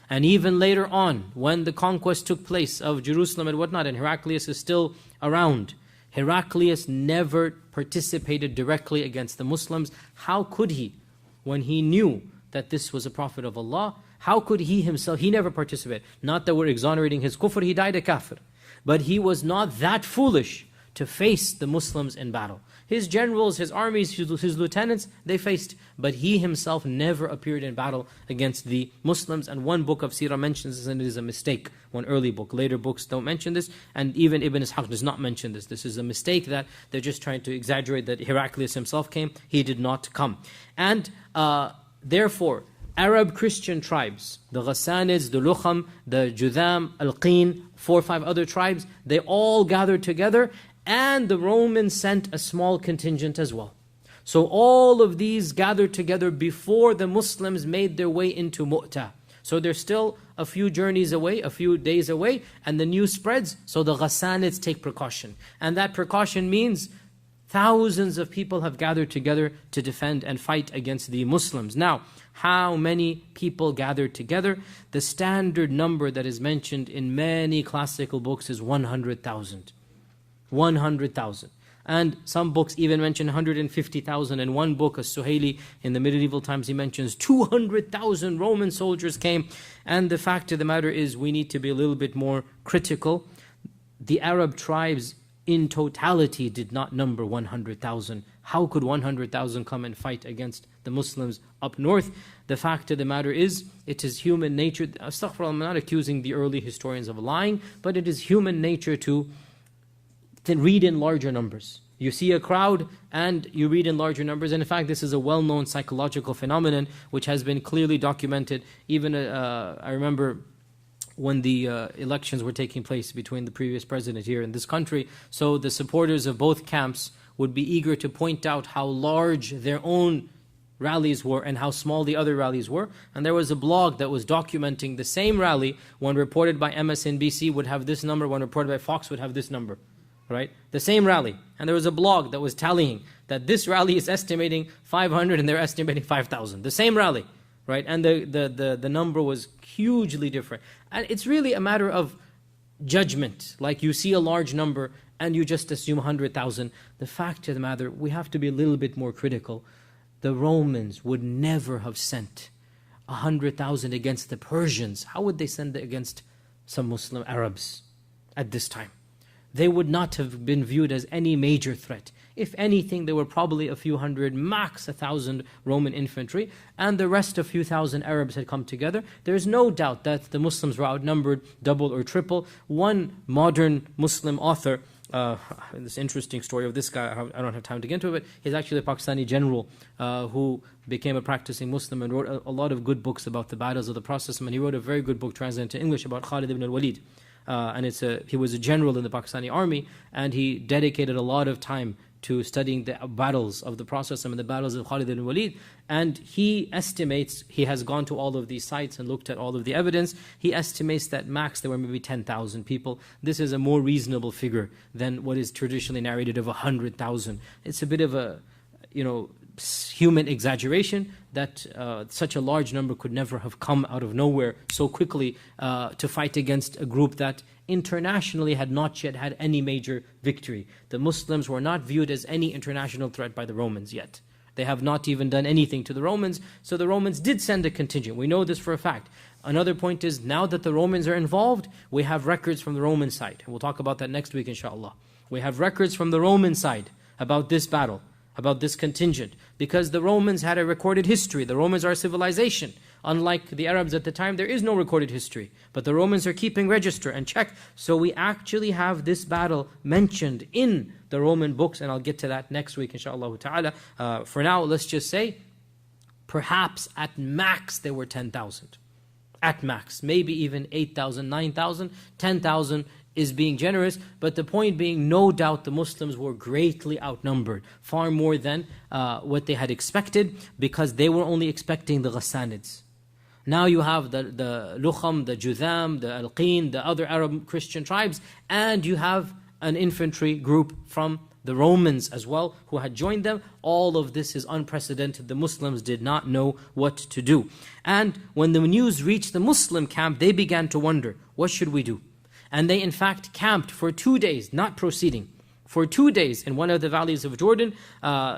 And even later on, when the conquest took place of Jerusalem and whatnot, and Heraclius is still around, Heraclius never participated directly against the Muslims. How could he, when he knew that this was a prophet of Allah, how could he himself, he never participated. Not that we're exonerating his kufr, he died a kafir. But he was not that foolish to face the Muslims in battle. His generals, his armies, his lieutenants, they faced, but he himself never appeared in battle against the Muslims. And one book of Seerah mentions this, and it is a mistake. One early book. Later books don't mention this, and even Ibn Ishaq does not mention this. This is a mistake that they're just trying to exaggerate that Heraclius himself came. He did not come. And therefore, Arab Christian tribes, the Ghassanids, the Lukham, the Judham, Alqin, 4 or 5 other tribes, they all gathered together, and the Romans sent a small contingent as well. So all of these gathered together before the Muslims made their way into Muta. So they're still a few journeys away, a few days away, and the news spreads, so the Ghassanids take precaution. And that precaution means thousands of people have gathered together to defend and fight against the Muslims. Now, how many people gathered together? The standard number that is mentioned in many classical books is 100,000. 100,000. And some books even mention 150,000. In one book, As-Suhaili, in the medieval times, he mentions 200,000 Roman soldiers came. And the fact of the matter is, we need to be a little bit more critical. The Arab tribes in totality did not number 100,000. How could 100,000 come and fight against the Muslims up north? The fact of the matter is, it is human nature. Astaghfirullah, I'm not accusing the early historians of lying, but it is human nature to read in larger numbers. You see a crowd and you read in larger numbers. And in fact, this is a well-known psychological phenomenon which has been clearly documented. Even I remember when the elections were taking place between the previous president here in this country. So the supporters of both camps would be eager to point out how large their own rallies were and how small the other rallies were. And there was a blog that was documenting the same rally. When reported by MSNBC would have this number, when reported by Fox would have this number. Right? The same rally. And there was a blog that was tallying that this rally is estimating 500 and they're estimating 5,000. The same rally. Right? And the number was hugely different. And it's really a matter of judgment. Like you see a large number and you just assume 100,000. The fact of the matter, we have to be a little bit more critical. The Romans would never have sent 100,000 against the Persians. How would they send it against some Muslim Arabs at this time? They would not have been viewed as any major threat. If anything, there were probably a few hundred, max 1,000 Roman infantry, and the rest, a few thousand Arabs had come together. There's no doubt that the Muslims were outnumbered double or triple. One modern Muslim author, this interesting story of this guy, I don't have time to get into it, but he's actually a Pakistani general who became a practicing Muslim and wrote a lot of good books about the battles of the Prophet, and he wrote a very good book translated into English about Khalid ibn al-Walid. And he was a general in the Pakistani army, and he dedicated a lot of time to studying the battles of the Prophet and the battles of Khalid ibn Walid. And he estimates, he has gone to all of these sites and looked at all of the evidence, he estimates that max there were maybe 10,000 people. This is a more reasonable figure than what is traditionally narrated of 100,000. It's a bit of a, human exaggeration that such a large number could never have come out of nowhere so quickly to fight against a group that internationally had not yet had any major victory. The Muslims were not viewed as any international threat by the Romans yet. They have not even done anything to the Romans, so the Romans did send a contingent. We know this for a fact. Another point is, now that the Romans are involved, we have records from the Roman side. We'll talk about that next week, inshallah. We have records from the Roman side about this battle, about this contingent, because the Romans had a recorded history. The Romans are a civilization. Unlike the Arabs at the time, there is no recorded history. But the Romans are keeping register and check. So we actually have this battle mentioned in the Roman books, and I'll get to that next week, inshaAllah ta'ala. For now, let's just say, perhaps at max there were 10,000. At max. Maybe even 8,000, 9,000, 10,000 is being generous, but the point being, no doubt the Muslims were greatly outnumbered, far more than what they had expected, because they were only expecting the Ghassanids. Now you have the Lukham, the Judham, the Alqin, the other Arab Christian tribes, and you have an infantry group from the Romans as well, who had joined them. All of this is unprecedented. The Muslims did not know what to do. And when the news reached the Muslim camp, they began to wonder, what should we do? And they in fact camped for 2 days, not proceeding. For 2 days in one of the valleys of Jordan,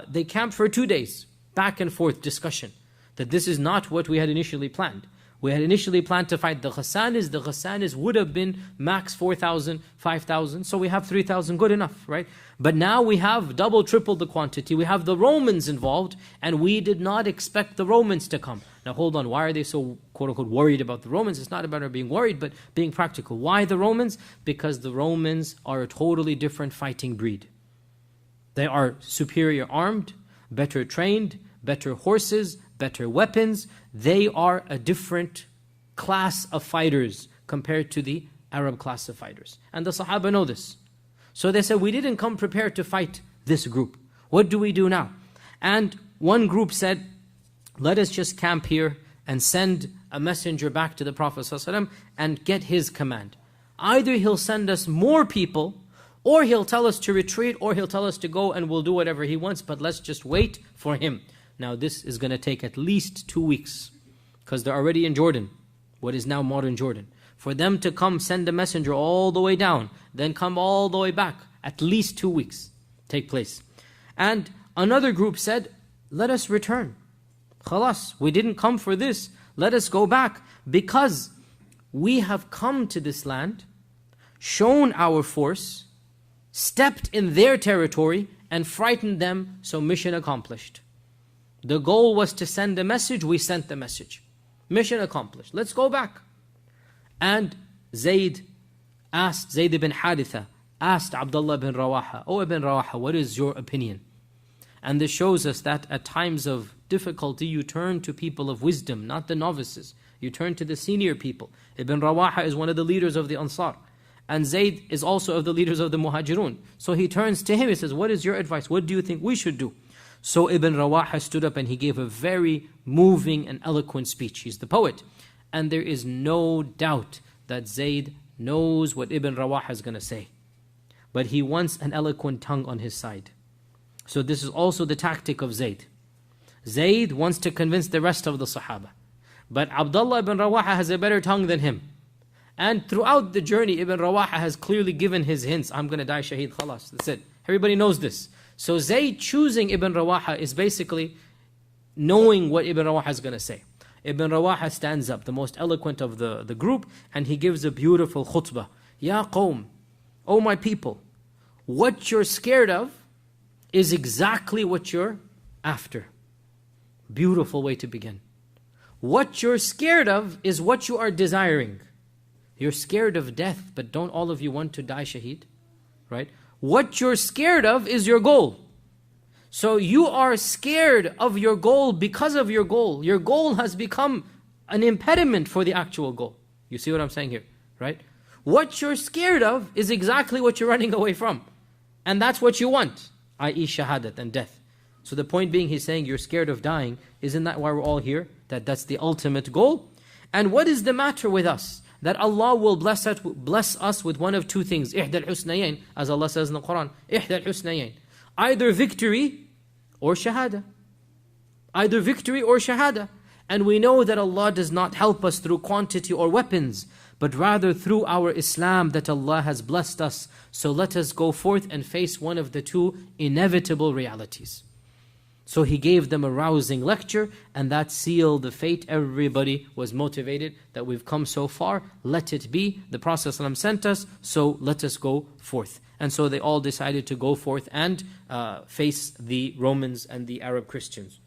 they camped for 2 days, back and forth discussion, that this is not what we had initially planned. We had initially planned to fight the Ghassanis. The Ghassanis would have been max 4,000, 5,000. So we have 3,000, good enough, right? But now we have double, triple the quantity. We have the Romans involved, and we did not expect the Romans to come. Now hold on, why are they so quote-unquote worried about the Romans? It's not about being worried, but being practical. Why the Romans? Because the Romans are a totally different fighting breed. They are superior armed, better trained, better horses, better weapons. They are a different class of fighters compared to the Arab class of fighters. And the Sahaba know this. So they said, we didn't come prepared to fight this group. What do we do now? And one group said, let us just camp here and send a messenger back to the Prophet ﷺ and get his command. Either he'll send us more people, or he'll tell us to retreat, or he'll tell us to go and we'll do whatever he wants, but let's just wait for him. Now this is going to take at least 2 weeks, because they're already in Jordan, what is now modern Jordan. For them to come, send a messenger all the way down, then come all the way back, at least 2 weeks take place. And another group said, let us return. Khalas, we didn't come for this. Let us go back, because we have come to this land, shown our force, stepped in their territory, and frightened them, so mission accomplished. The goal was to send a message, we sent the message. Mission accomplished. Let's go back. And Zayd ibn Haritha asked Abdullah ibn Rawaha, "Oh Ibn Rawaha, what is your opinion?" And this shows us that at times of difficulty, you turn to people of wisdom, not the novices. You turn to the senior people. Ibn Rawaha is one of the leaders of the Ansar. And Zayd is also of the leaders of the Muhajirun. So he turns to him, he says, what is your advice? What do you think we should do? So Ibn Rawaha stood up and he gave a very moving and eloquent speech. He's the poet. And there is no doubt that Zayd knows what Ibn Rawaha is going to say. But he wants an eloquent tongue on his side. So this is also the tactic of Zayd. Zayd wants to convince the rest of the Sahaba. But Abdullah ibn Rawaha has a better tongue than him. And throughout the journey, Ibn Rawaha has clearly given his hints. I'm going to die shaheed, khalas. That's it. Everybody knows this. So Zayd choosing Ibn Rawaha is basically knowing what Ibn Rawaha is going to say. Ibn Rawaha stands up, the most eloquent of the group, and he gives a beautiful khutbah. Ya qawm, O my people, what you're scared of is exactly what you're after. Beautiful way to begin. What you're scared of is what you are desiring. You're scared of death, but don't all of you want to die shaheed? Right? What you're scared of is your goal. So you are scared of your goal because of your goal. Your goal has become an impediment for the actual goal. You see what I'm saying here, right? What you're scared of is exactly what you're running away from. And that's what you want, i.e. shahadat and death. So the point being, he's saying you're scared of dying. Isn't that why we're all here? That's the ultimate goal. And what is the matter with us? That Allah will bless us with one of two things. إِحْدَى الْحُسْنَيَيْن, as Allah says in the Quran. إِحْدَى الْحُسْنَيَيْن. Either victory or shahada. Either victory or shahada. And we know that Allah does not help us through quantity or weapons, but rather through our Islam that Allah has blessed us. So let us go forth and face one of the two inevitable realities. So he gave them a rousing lecture, and that sealed the fate. Everybody was motivated that we've come so far. Let it be. The Prophet ﷺ sent us, so let us go forth. And so they all decided to go forth and face the Romans and the Arab Christians.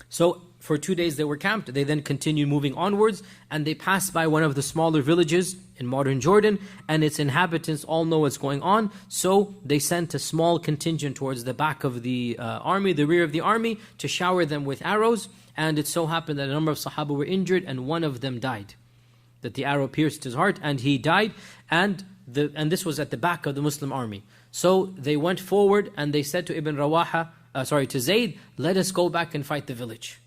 So For 2 days they were camped. They then continued moving onwards, and they passed by one of the smaller villages in modern Jordan, and its inhabitants all know what's going on. So they sent a small contingent towards the back of the army, the rear of the army, to shower them with arrows. And it so happened that a number of Sahaba were injured, and one of them died. That the arrow pierced his heart, and he died. And this was at the back of the Muslim army. So they went forward, and they said to to Zayd, let us go back and fight the village.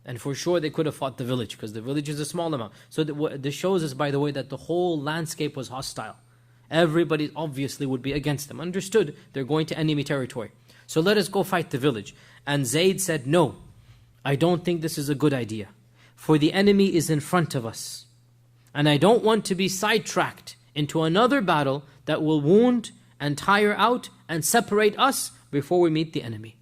And for sure they could have fought the village, because the village is a small amount. So this shows us, by the way, that the whole landscape was hostile. Everybody obviously would be against them. Understood, they're going to enemy territory. So let us go fight the village. And Zayd said, no, I don't think this is a good idea. For the enemy is in front of us. And I don't want to be sidetracked into another battle that will wound and tire out and separate us before we meet the enemy.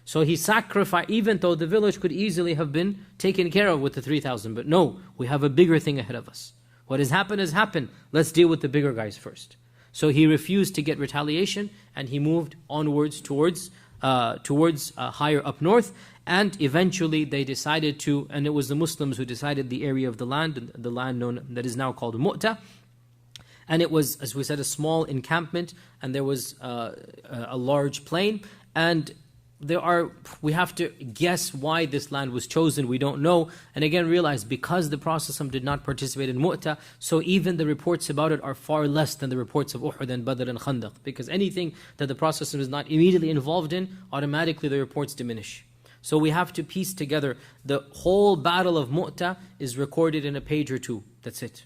So he sacrificed, even though the village could easily have been taken care of with the 3,000. But no, we have a bigger thing ahead of us. What has happened. Let's deal with the bigger guys first. So he refused to get retaliation, and he moved onwards towards higher up north. And eventually they decided to, and it was the Muslims who decided the area of the land known that is now called Muta. And it was, as we said, a small encampment, and there was a large plain. And we have to guess why this land was chosen. We don't know. And again, realize because the Prophet did not participate in Mu'tah, so even the reports about it are far less than the reports of Uhud and Badr and Khandaq. Because anything that the Prophet is not immediately involved in, automatically the reports diminish. So we have to piece together. The whole battle of Mu'tah is recorded in a page or two. That's it.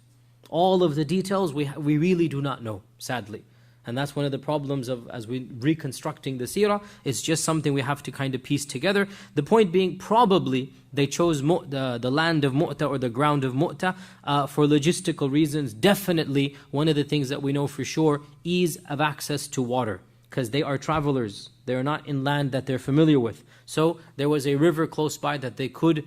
All of the details we really do not know, sadly. And that's one of the problems of, as we're reconstructing the Seerah, it's just something we have to kind of piece together. The point being, probably they chose the land of Mu'ta or the ground of Mu'ta for logistical reasons. Definitely, one of the things that we know for sure, ease of access to water. Because they are travelers. They are not in land that they're familiar with. So there was a river close by that they could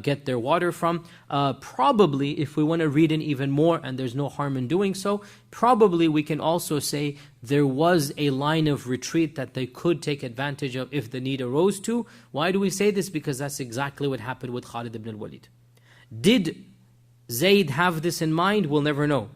get their water from. Probably, if we want to read in even more, and there's no harm in doing so, probably we can also say there was a line of retreat that they could take advantage of if the need arose to. Why do we say this? Because that's exactly what happened with Khalid ibn al-Walid. Did Zayd have this in mind? We'll never know.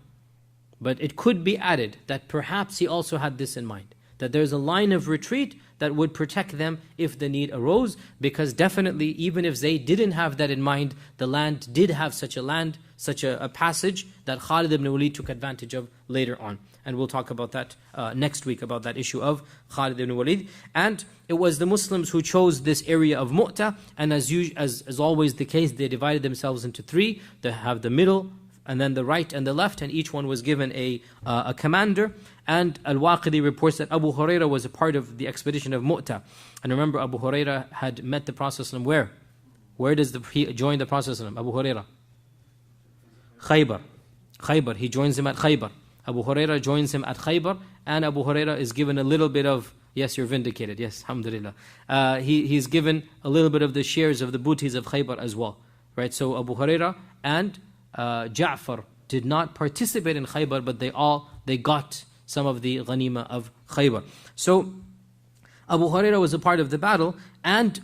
But it could be added that perhaps he also had this in mind. That there's a line of retreat that would protect them if the need arose, because definitely, even if Zayd didn't have that in mind, the land did have such a passage that Khalid ibn Walid took advantage of later on. And we'll talk about that next week, about that issue of Khalid ibn Walid. And it was the Muslims who chose this area of Mu'ta, and as always the case, they divided themselves into three. They have the middle, and then the right and the left, and each one was given a commander. And Al-Waqidi reports that Abu Huraira was a part of the expedition of Mu'ta. And remember, Abu Huraira had met the Prophet where? Where does he join the Prophet? Abu Huraira? Khaybar. He joins him at Khaybar. Abu Huraira joins him at Khaybar, and Abu Huraira is given a little bit of, yes, you're vindicated, yes, alhamdulillah. He's given a little bit of the shares of the booties of Khaybar as well. Right, so Abu Huraira and Ja'far did not participate in Khaybar, but they got some of the ghanima of Khaybar. So Abu Huraira was a part of the battle, and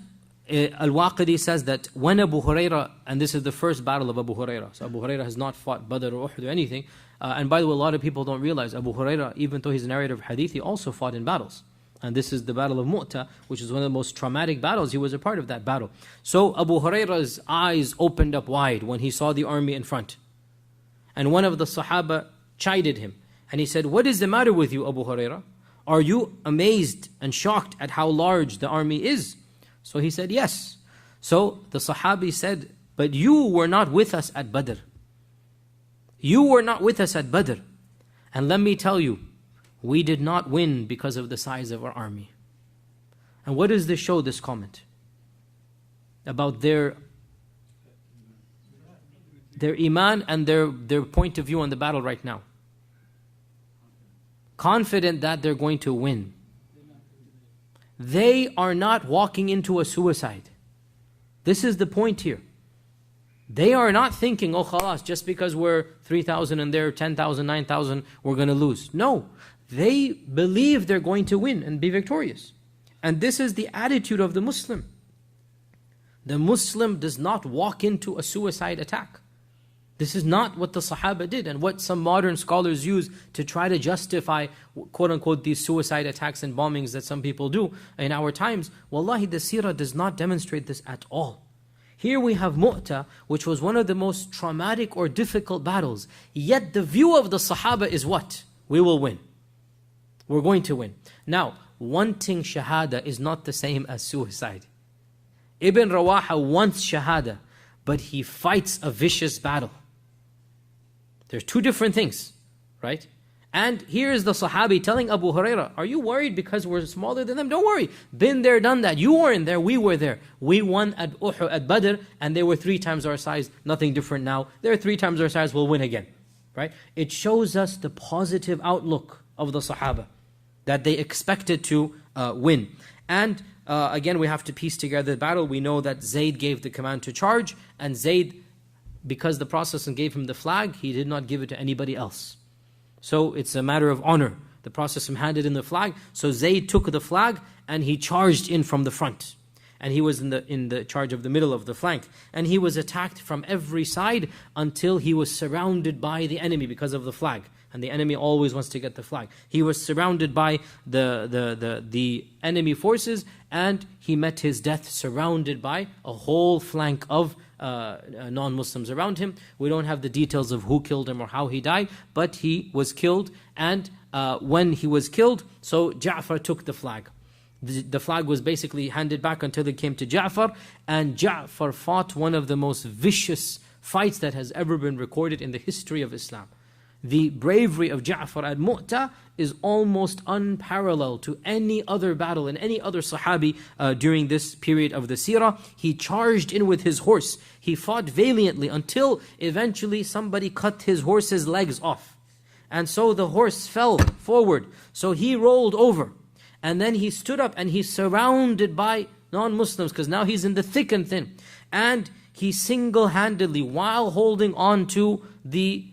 Al-Waqidi says that when Abu Huraira, and this is the first battle of Abu Huraira, so Abu Huraira has not fought Badr or Uhud or anything, and by the way, a lot of people don't realize Abu Huraira, even though he's a narrator of hadith, he also fought in battles. And this is the battle of Mu'ta, which is one of the most traumatic battles. He was a part of that battle. So Abu Huraira's eyes opened up wide when he saw the army in front. And one of the Sahaba chided him. And he said, what is the matter with you, Abu Huraira? Are you amazed and shocked at how large the army is? So he said, yes. So the Sahabi said, but you were not with us at Badr. You were not with us at Badr. And let me tell you, we did not win because of the size of our army. And what does this show, this comment? About their iman and their point of view on the battle right now. Confident that they're going to win. They are not walking into a suicide. This is the point here. They are not thinking, oh khalas, just because we're 3,000 and they're 10,000, 9,000, we're going to lose. No. They believe they're going to win and be victorious. And this is the attitude of the Muslim. The Muslim does not walk into a suicide attack. This is not what the Sahaba did, and what some modern scholars use to try to justify, quote unquote, these suicide attacks and bombings that some people do in our times. Wallahi, the Seerah does not demonstrate this at all. Here we have Mu'ta, which was one of the most traumatic or difficult battles. Yet the view of the Sahaba is what? We will win. We're going to win. Now, wanting Shahada is not the same as suicide. Ibn Rawaha wants Shahada, but he fights a vicious battle. There's two different things, right? And here is the Sahabi telling Abu Huraira, are you worried because we're smaller than them? Don't worry. Been there, done that. You weren't there, we were there. We won at Uhud, at Badr, and they were 3 times our size. Nothing different now. They're 3 times our size, we'll win again. Right? It shows us the positive outlook of the Sahaba, that they expected to win. And again, we have to piece together the battle. We know that Zayd gave the command to charge, and Zayd, because the Prophet gave him the flag, he did not give it to anybody else. So it's a matter of honor. The Prophet handed in the flag, so Zayd took the flag and he charged in from the front. And he was in the charge of the middle of the flank. And he was attacked from every side until he was surrounded by the enemy because of the flag. And the enemy always wants to get the flag. He was surrounded by the enemy forces, and he met his death surrounded by a whole flank of non-Muslims around him. We don't have the details of who killed him or how he died, but he was killed. And when he was killed, so Ja'far took the flag. The flag was basically handed back until it came to Ja'far, and Ja'far fought one of the most vicious fights that has ever been recorded in the history of Islam. The bravery of Ja'far at Mu'ta is almost unparalleled to any other battle and any other Sahabi during this period of the Seerah. He charged in with his horse. He fought valiantly until eventually somebody cut his horse's legs off. And so the horse fell forward. So he rolled over. And then he stood up and he's surrounded by non-Muslims, because now he's in the thick and thin. And he single-handedly, while holding on to the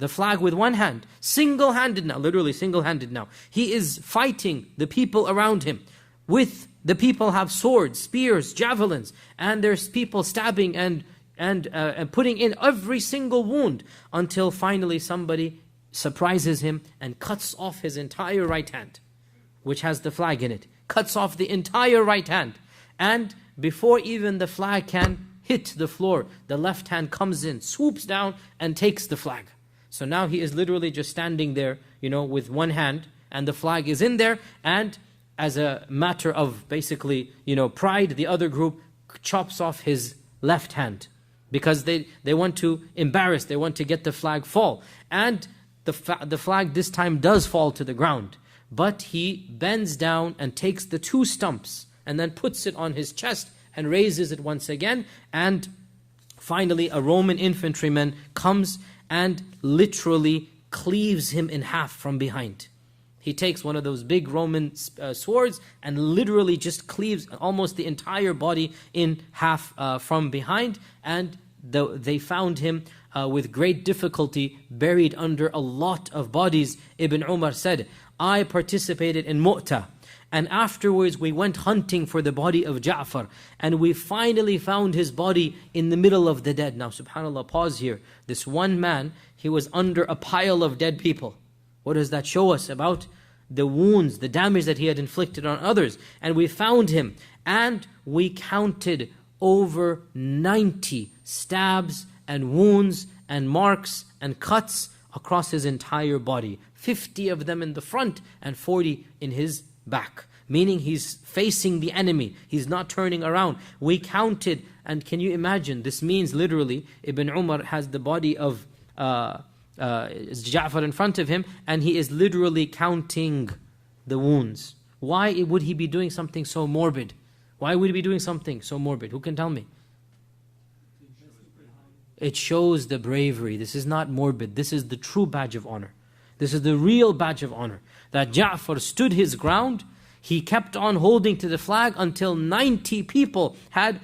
flag with one hand, single-handed now, literally single-handed now, he is fighting the people around him. With the people have swords, spears, javelins, and there's people stabbing and putting in every single wound, until finally somebody surprises him and cuts off his entire right hand, which has the flag in it. Cuts off the entire right hand. And before even the flag can hit the floor, the left hand comes in, swoops down and takes the flag. So now he is literally just standing there, with one hand, and the flag is in there, and as a matter of basically, pride, the other group chops off his left hand, because they want to embarrass, they want to get the flag fall. And the flag this time does fall to the ground, but he bends down and takes the 2 stumps and then puts it on his chest and raises it once again. And finally a Roman infantryman comes and literally cleaves him in half from behind. He takes one of those big Roman swords and literally just cleaves almost the entire body in half from behind. And they found him with great difficulty buried under a lot of bodies. Ibn Umar said, I participated in Mu'ta, and afterwards we went hunting for the body of Ja'far, and we finally found his body in the middle of the dead. Now subhanAllah, pause here. This one man, he was under a pile of dead people. What does that show us about the wounds, the damage that he had inflicted on others? And we found him, and we counted over 90 stabs and wounds and marks and cuts across his entire body. 50 of them in the front and 40 in his back. Meaning he's facing the enemy. He's not turning around. We counted, and can you imagine? This means literally, Ibn Umar has the body of Ja'far in front of him, and he is literally counting the wounds. Why would he be doing something so morbid? Why would he be doing something so morbid? Who can tell me? It shows the bravery. This is not morbid. This is the true badge of honor. This is the real badge of honor. That Ja'far stood his ground. He kept on holding to the flag until 90 people had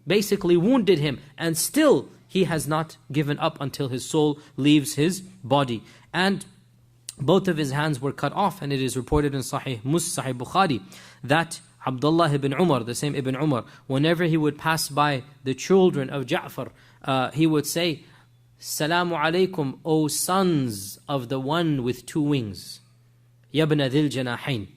basically wounded him. And still, he has not given up until his soul leaves his body. And both of his hands were cut off. And it is reported in Sahih Bukhari that Abdullah ibn Umar, the same Ibn Umar, whenever he would pass by the children of Ja'far, he would say, Salamu alaykum, O sons of the one with two wings. Yabna dhil janahain.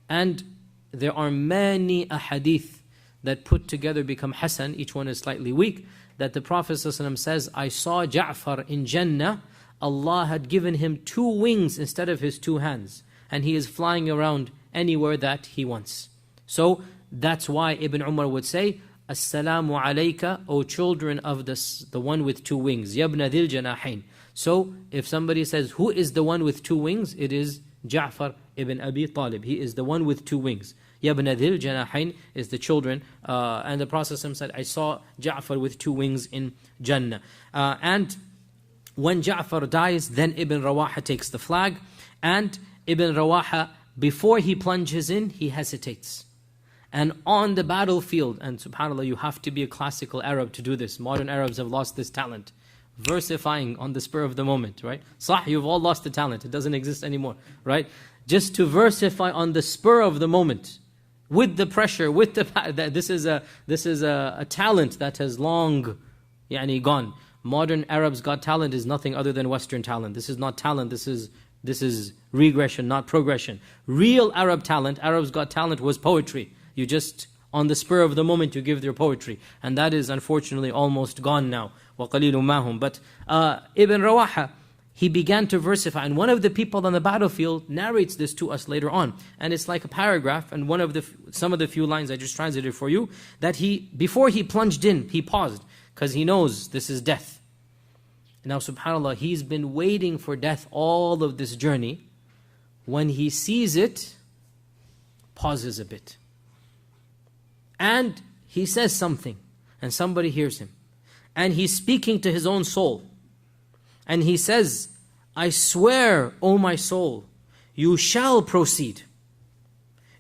And there are many ahadith that put together become Hasan, each one is slightly weak, that the Prophet ﷺ says, I saw Ja'far in Jannah, Allah had given him two wings instead of his two hands, and he is flying around anywhere that he wants. So that's why Ibn Umar would say, Assalamu alayka, O children of the one with two wings, Yabna dhil janahain. So if somebody says, who is the one with two wings? It is Ja'far ibn Abi Talib. He is the one with two wings. Yabna dhil janahain is the children. And the Prophet said, I saw Ja'far with two wings in Jannah. And when Ja'far dies, then Ibn Rawaha takes the flag. And Ibn Rawaha, before he plunges in, he hesitates. And on the battlefield, and subhanAllah, you have to be a classical Arab to do this. Modern Arabs have lost this talent. Versifying on the spur of the moment, right? Sah, you've all lost the talent. It doesn't exist anymore, right? Just to versify on the spur of the moment, with the pressure, with the... This is a talent that has long gone. Modern Arabs' got talent is nothing other than Western talent. This is not talent, this is regression, not progression. Real Arab talent, Arabs' got talent was poetry. You just, on the spur of the moment, you give their poetry. And that is unfortunately almost gone now. وَقَلِيلٌ مَّاهُمْ. But Ibn Rawaha, he began to versify. And one of the people on the battlefield narrates this to us later on. And it's like a paragraph. And some of the few lines I just translated for you, that before he plunged in, he paused. Because he knows this is death. Now subhanAllah, he's been waiting for death all of this journey. When he sees it, pauses a bit. And he says something, and somebody hears him. And he's speaking to his own soul. And he says, I swear, O my soul, you shall proceed.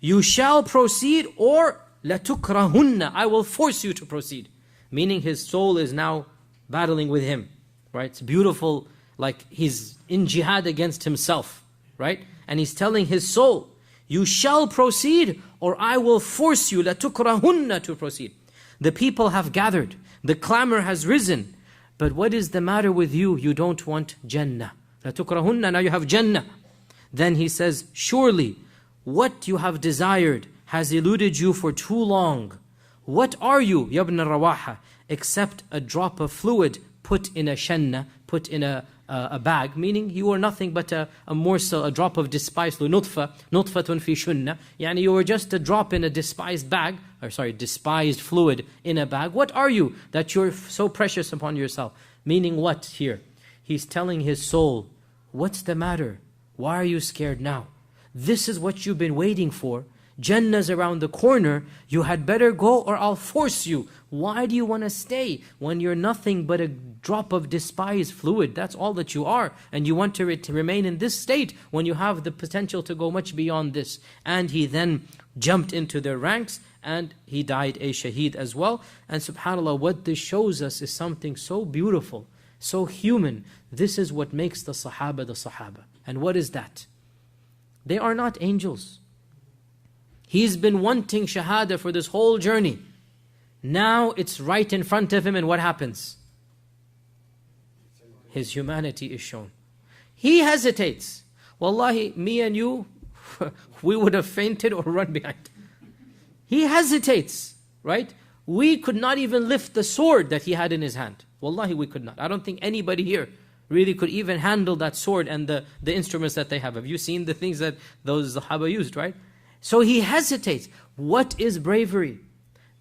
You shall proceed, or لَتُكْرَهُنَّ, I will force you to proceed. Meaning his soul is now battling with him. Right? It's beautiful, like he's in jihad against himself. Right? And he's telling his soul, you shall proceed, or I will force you, لَتُكْرَهُنَّ, to proceed. The people have gathered. The clamor has risen. But what is the matter with you? You don't want Jannah. لَتُكْرَهُنَّ, now you have Jannah. Then he says, surely what you have desired has eluded you for too long. What are you, Ibn Rawaha, except a drop of fluid put in a shanna, put in a bag, meaning you were nothing but a morsel, a drop of despised nutfatun fi shunna. Yani you were just a drop in a despised bag, despised fluid in a bag. What are you that you're so precious upon yourself? Meaning what here? He's telling his soul, what's the matter? Why are you scared now? This is what you've been waiting for. Jannah's around the corner. You had better go or I'll force you. Why do you want to stay when you're nothing but a drop of despised fluid? That's all that you are. And you want to remain in this state when you have the potential to go much beyond this. And he then jumped into their ranks and he died a shaheed as well. And subhanAllah, what this shows us is something so beautiful, so human. This is what makes the Sahaba the Sahaba. And what is that? They are not angels. He's been wanting shahada for this whole journey. Now it's right in front of him, and what happens? His humanity is shown. He hesitates. Wallahi, me and you, we would have fainted or run behind. He hesitates, right? We could not even lift the sword that he had in his hand. Wallahi, we could not. I don't think anybody here really could even handle that sword and the instruments that they have. Have you seen the things that those Sahaba used, right? So he hesitates. What is bravery?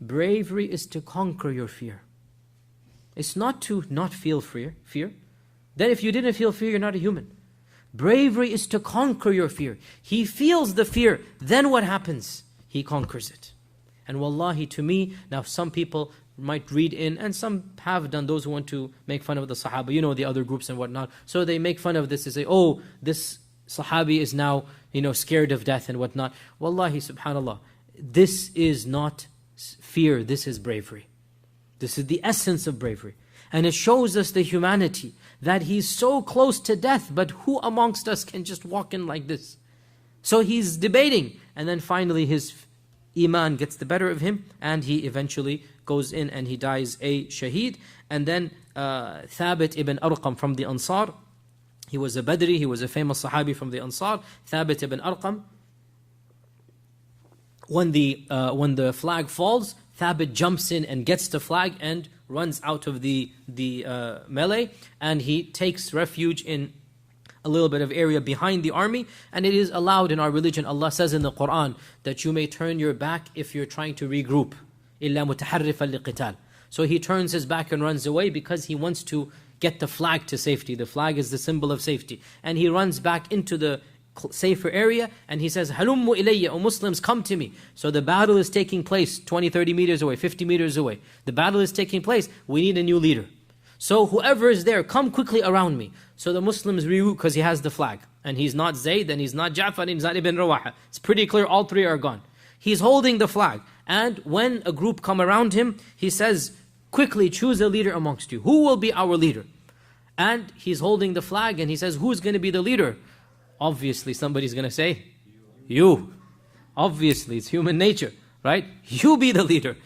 Bravery is to conquer your fear. It's not to not feel fear. Then if you didn't feel fear, you're not a human. Bravery is to conquer your fear. He feels the fear. Then what happens? He conquers it. And wallahi, to me, now some people might read in, and some have done, those who want to make fun of the Sahaba, you know, the other groups and whatnot. So they make fun of this. They say, oh, this Sahabi is now, scared of death and whatnot. Wallahi, subhanallah, this is not fear, this is bravery. This is the essence of bravery. And it shows us the humanity, that he's so close to death, but who amongst us can just walk in like this? So he's debating, and then finally his Iman gets the better of him, and he eventually goes in and he dies a shaheed. And then Thabit ibn Arqam from the Ansar, he was a Badri, he was a famous Sahabi from the Ansar. Thabit ibn Arqam, when the flag falls, Thabit jumps in and gets the flag and runs out of the melee, and he takes refuge in a little bit of area behind the army. And it is allowed in our religion. Allah says in the Quran that you may turn your back if you're trying to regroup. إِلَّا مُتَحَرِّفًا لِقِتَالٍ. So he turns his back and runs away because he wants to get the flag to safety. The flag is the symbol of safety. And he runs back into the safer area and he says, "Halummu ilayya, O Muslims, come to me." So the battle is taking place 20, 30 meters away, 50 meters away. The battle is taking place. We need a new leader. So whoever is there, come quickly around me. So the Muslims regroup because he has the flag. And he's not Zayd, and he's not Ja'far, and he's not Ibn Rawaha. It's pretty clear all three are gone. He's holding the flag. And when a group come around him, he says, "Quickly choose a leader amongst you. Who will be our leader?" And he's holding the flag and he says, "Who's going to be the leader?" Obviously somebody's going to say, "You." Obviously, it's human nature, right? "You be the leader."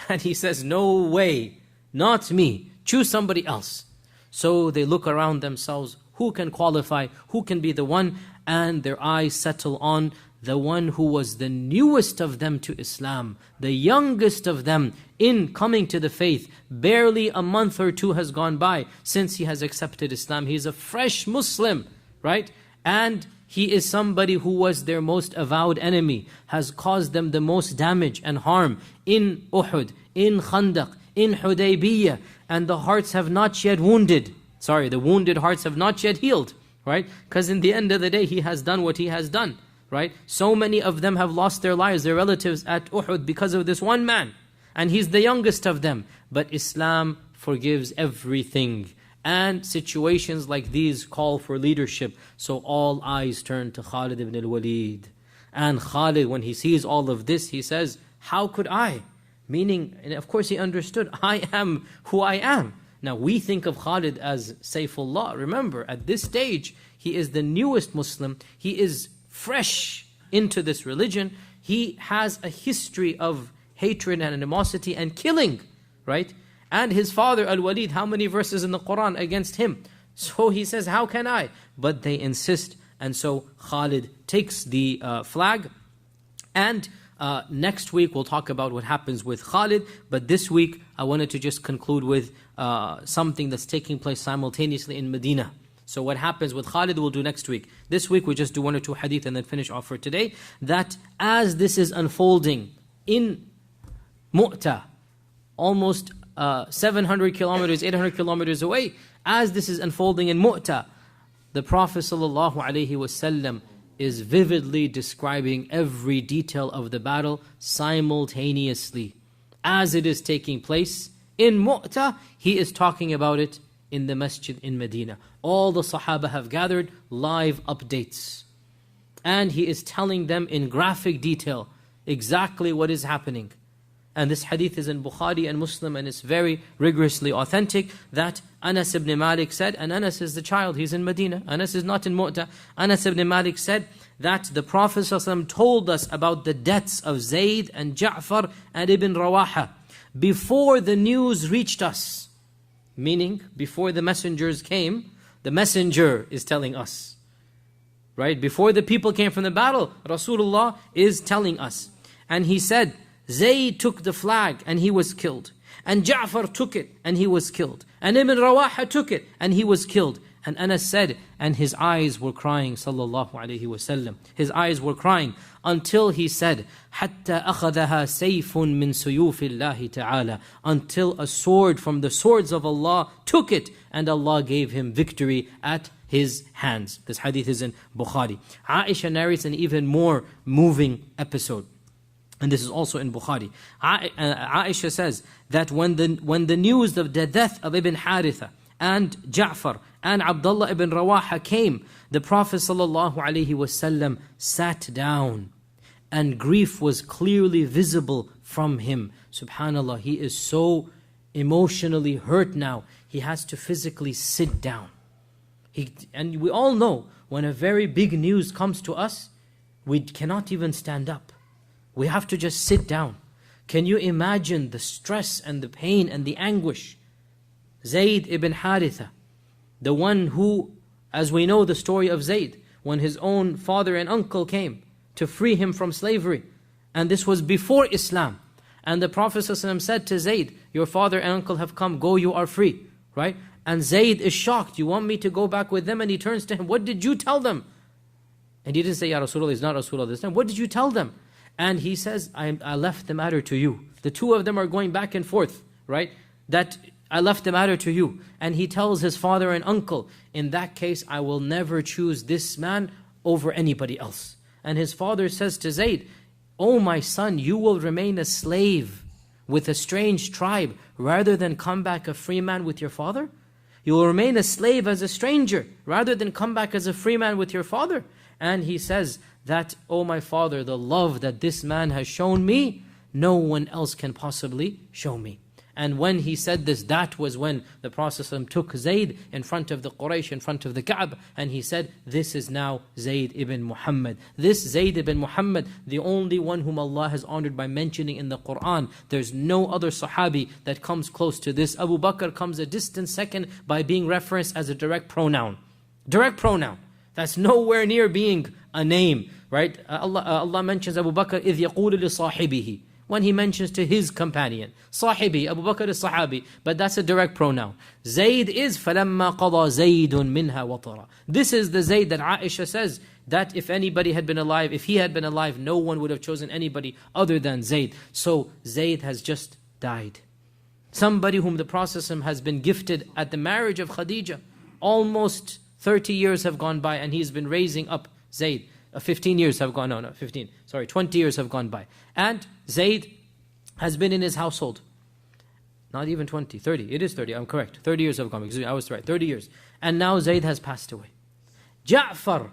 And he says, "No way, not me. Choose somebody else." So they look around themselves, who can qualify, who can be the one, and their eyes settle on the one who was the newest of them to Islam, the youngest of them in coming to the faith. Barely a month or two has gone by since he has accepted Islam. He is a fresh Muslim, right? And he is somebody who was their most avowed enemy, has caused them the most damage and harm in Uhud, in Khandaq, in Hudaybiyah, and the hearts have not yet wounded. The wounded hearts have not yet healed, right? Because in the end of the day, he has done what he has done, right? So many of them have lost their lives, their relatives at Uhud because of this one man. And he's the youngest of them. But Islam forgives everything. And situations like these call for leadership. So all eyes turn to Khalid ibn al-Walid. And Khalid, when he sees all of this, he says, "How could I?" Meaning, and of course he understood, I am who I am. Now we think of Khalid as Saifullah. Remember, at this stage, he is the newest Muslim. He is fresh into this religion. He has a history of hatred and animosity and killing, right? And his father, Al-Walid, how many verses in the Quran against him? So he says, "How can I?" But they insist. And so Khalid takes the flag. And next week we'll talk about what happens with Khalid. But this week I wanted to just conclude with something that's taking place simultaneously in Medina. So what happens with Khalid we'll do next week. This week we just do one or two hadith and then finish off for today. That as this is unfolding in Muta, almost 700 kilometers, 800 kilometers away, as this is unfolding in Mu'ta, the Prophet ﷺ is vividly describing every detail of the battle simultaneously. As it is taking place in Mu'ta, he is talking about it in the masjid in Medina. All the Sahaba have gathered live updates. And he is telling them in graphic detail exactly what is happening. And this hadith is in Bukhari and Muslim, and it's very rigorously authentic, that Anas ibn Malik said, and Anas is the child, he's in Medina, Anas is not in Mu'ta. Anas ibn Malik said that the Prophet ﷺ told us about the deaths of Zayd and Ja'far and Ibn Rawaha before the news reached us. Meaning, before the messengers came, the messenger is telling us. Right? Before the people came from the battle, Rasulullah is telling us. And he said, Zayd took the flag and he was killed. And Ja'far took it and he was killed. And Ibn Rawaha took it and he was killed. And Anas said, and his eyes were crying, sallallahu alayhi wasallam. His eyes were crying until he said, حَتَّى أَخَذَهَا سَيْفٌ مِّن سُيُوفِ اللَّهِ تَعَالَى, until a sword from the swords of Allah took it, and Allah gave him victory at his hands. This hadith is in Bukhari. Aisha narrates an even more moving episode. And this is also in Bukhari. Aisha says that when the news of the death of Ibn Haritha and Ja'far and Abdullah ibn Rawaha came, the Prophet ﷺ sat down and grief was clearly visible from him. Subhanallah, he is so emotionally hurt now. He has to physically sit down. And we all know when a very big news comes to us, we cannot even stand up. We have to just sit down. Can you imagine the stress and the pain and the anguish? Zayd ibn Haritha, the one who, as we know the story of Zayd, when his own father and uncle came to free him from slavery, and this was before Islam, and the Prophet ﷺ said to Zayd, your father and uncle have come, go, you are free, right? And Zayd is shocked, you want me to go back with them? And he turns to him, what did you tell them? And he didn't say, Ya Rasulullah, he's not Rasulullah this time. What did you tell them? And he says, I left the matter to you. The two of them are going back and forth, right? That I left the matter to you. And he tells his father and uncle, in that case, I will never choose this man over anybody else. And his father says to Zayd, oh my son, you will remain a slave with a strange tribe rather than come back a free man with your father? You will remain a slave as a stranger rather than come back as a free man with your father? And he says that, oh my father, the love that this man has shown me, no one else can possibly show me. And when he said this, that was when the Prophet ﷺ took Zayd in front of the Quraysh, in front of the Kaaba, and he said, this is now Zayd ibn Muhammad. This Zayd ibn Muhammad, the only one whom Allah has honored by mentioning in the Quran. There's no other Sahabi that comes close to this. Abu Bakr comes a distant second by being referenced as a direct pronoun. Direct pronoun. That's nowhere near being a name, right? Allah mentions Abu Bakr, إِذْ يَقُولُ لِصَاحِبِهِ, when he mentions to his companion. Sahibi, Abu Bakr is Sahabi, but that's a direct pronoun. Zayd is فَلَمَّا قَضَى زَيْدٌ مِنْهَا وَطَرًا. This is the Zayd that Aisha says that if anybody had been alive, if he had been alive, no one would have chosen anybody other than Zayd. So Zayd has just died. Somebody whom the Prophet has been gifted at the marriage of Khadija. Almost 30 years have gone by and he's been raising up Zayd. 15 years have gone, no, not 15, sorry, 20 years have gone by. And Zayd has been in his household. Not even 20, 30, it is 30, I'm correct. 30 years have gone by, excuse me, I was right, 30 years. And now Zayd has passed away. Ja'far,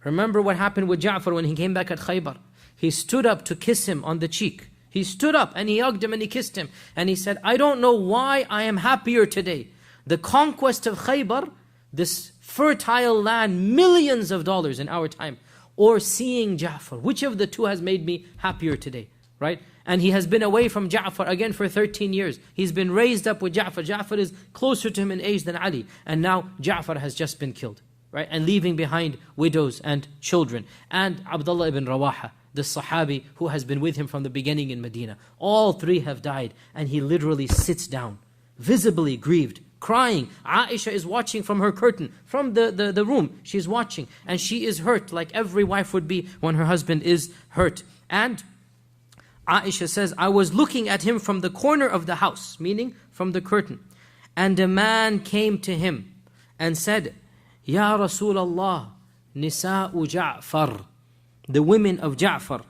remember what happened with Ja'far when he came back at Khaybar? He stood up to kiss him on the cheek. He stood up and he hugged him and he kissed him. And he said, I don't know why I am happier today. The conquest of Khaybar, this fertile land, millions of dollars in our time, or seeing Ja'far. Which of the two has made me happier today? Right? And he has been away from Ja'far again for 13 years. He's been raised up with Ja'far. Ja'far is closer to him in age than Ali. And now Ja'far has just been killed. Right? And leaving behind widows and children. And Abdullah ibn Rawaha, the Sahabi who has been with him from the beginning in Medina. All three have died. And he literally sits down, visibly grieved, crying. Aisha is watching from her curtain, from the room. She's watching. And she is hurt like every wife would be when her husband is hurt. And Aisha says, I was looking at him from the corner of the house, meaning from the curtain. And a man came to him and said, Ya Rasulullah, Nisa'u Ja'far, the women of Ja'far.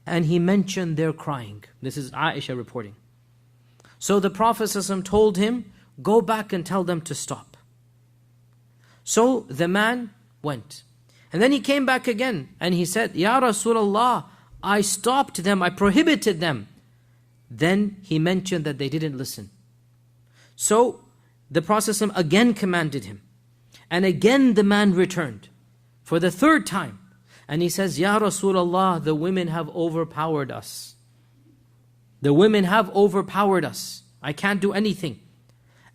And he mentioned their crying. This is Aisha reporting. So the Prophet ﷺ told him, go back and tell them to stop. So the man went. And then he came back again and he said, Ya Rasulullah, I stopped them, I prohibited them. Then he mentioned that they didn't listen. So the Prophet ﷺ again commanded him. And again the man returned for the third time. And he says, Ya Rasulullah, the women have overpowered us. The women have overpowered us. I can't do anything.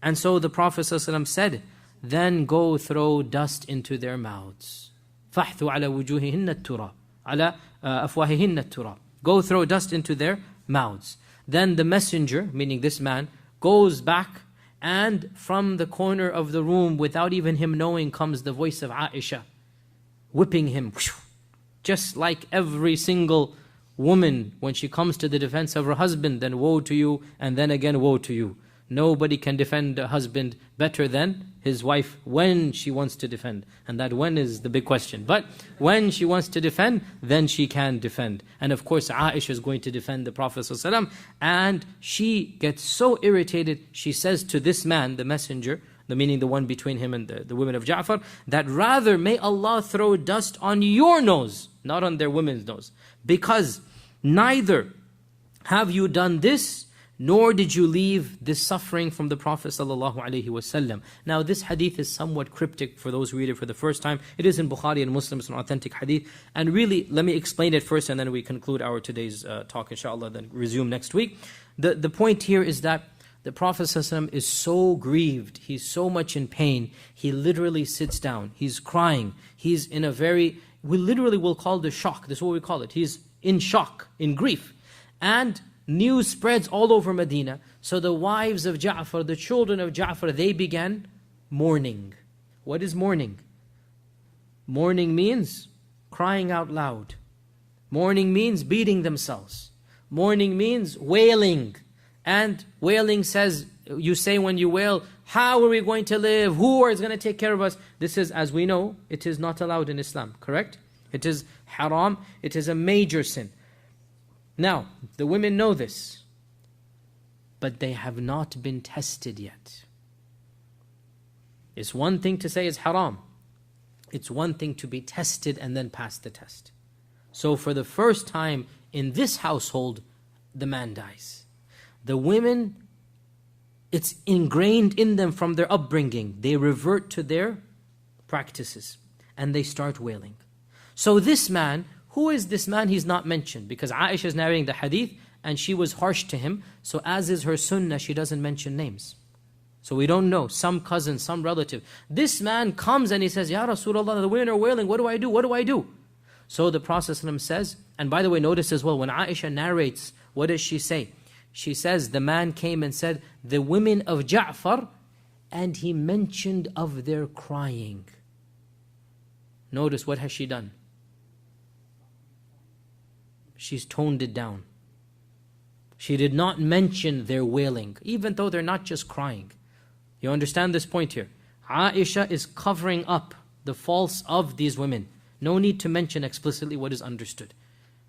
And so the Prophet ﷺ said, then go throw dust into their mouths. فَحْثُ عَلَى وُجُوهِهِنَّ التُّرَابِ عَلَى أَفْوَاهِهِنَّ التُّرَابِ. Go throw dust into their mouths. Then the messenger, meaning this man, goes back, and from the corner of the room, without even him knowing, comes the voice of Aisha, whipping him. Just like every single woman, when she comes to the defense of her husband, then woe to you, and then again woe to you. Nobody can defend a husband better than his wife when she wants to defend. And that when is the big question. But when she wants to defend, then she can defend. And of course, Aisha is going to defend the Prophet ﷺ. And she gets so irritated, she says to this man, the messenger, the meaning the one between him and the women of Ja'far, that rather may Allah throw dust on your nose, not on their women's nose. Because neither have you done this, nor did you leave this suffering from the Prophet ﷺ. Now this hadith is somewhat cryptic for those who read it for the first time. It is in Bukhari and Muslim, it's an authentic hadith. And really, let me explain it first and then we conclude our today's talk, inshallah, then resume next week. The point here is that the Prophet ﷺ is so grieved, he's so much in pain, he literally sits down, he's crying, he's in a very, we literally will call this shock, this is what we call it, he's in shock, in grief. And news spreads all over Medina. So the wives of Ja'far, the children of Ja'far, they began mourning. What is mourning? Mourning means crying out loud. Mourning means beating themselves. Mourning means wailing. And wailing says, you say when you wail, how are we going to live? Who is going to take care of us? This is, as we know, it is not allowed in Islam, correct? It is haram, it is a major sin. Now, the women know this, but they have not been tested yet. It's one thing to say it's haram. It's one thing to be tested and then pass the test. So for the first time in this household, the man dies. The women, it's ingrained in them from their upbringing. They revert to their practices and they start wailing. So this man, who is this man? He's not mentioned because Aisha is narrating the hadith and she was harsh to him. So as is her sunnah, she doesn't mention names. So we don't know, some cousin, some relative. This man comes and he says, Ya Rasulullah, the women are wailing, what do I do? What do I do? So the Prophet says, and by the way, notice as well, when Aisha narrates, what does she say? She says, the man came and said, the women of Ja'far, and he mentioned of their crying. Notice, what has she done? She's toned it down. She did not mention their wailing, even though they're not just crying. You understand this point here? Aisha is covering up the faults of these women. No need to mention explicitly what is understood.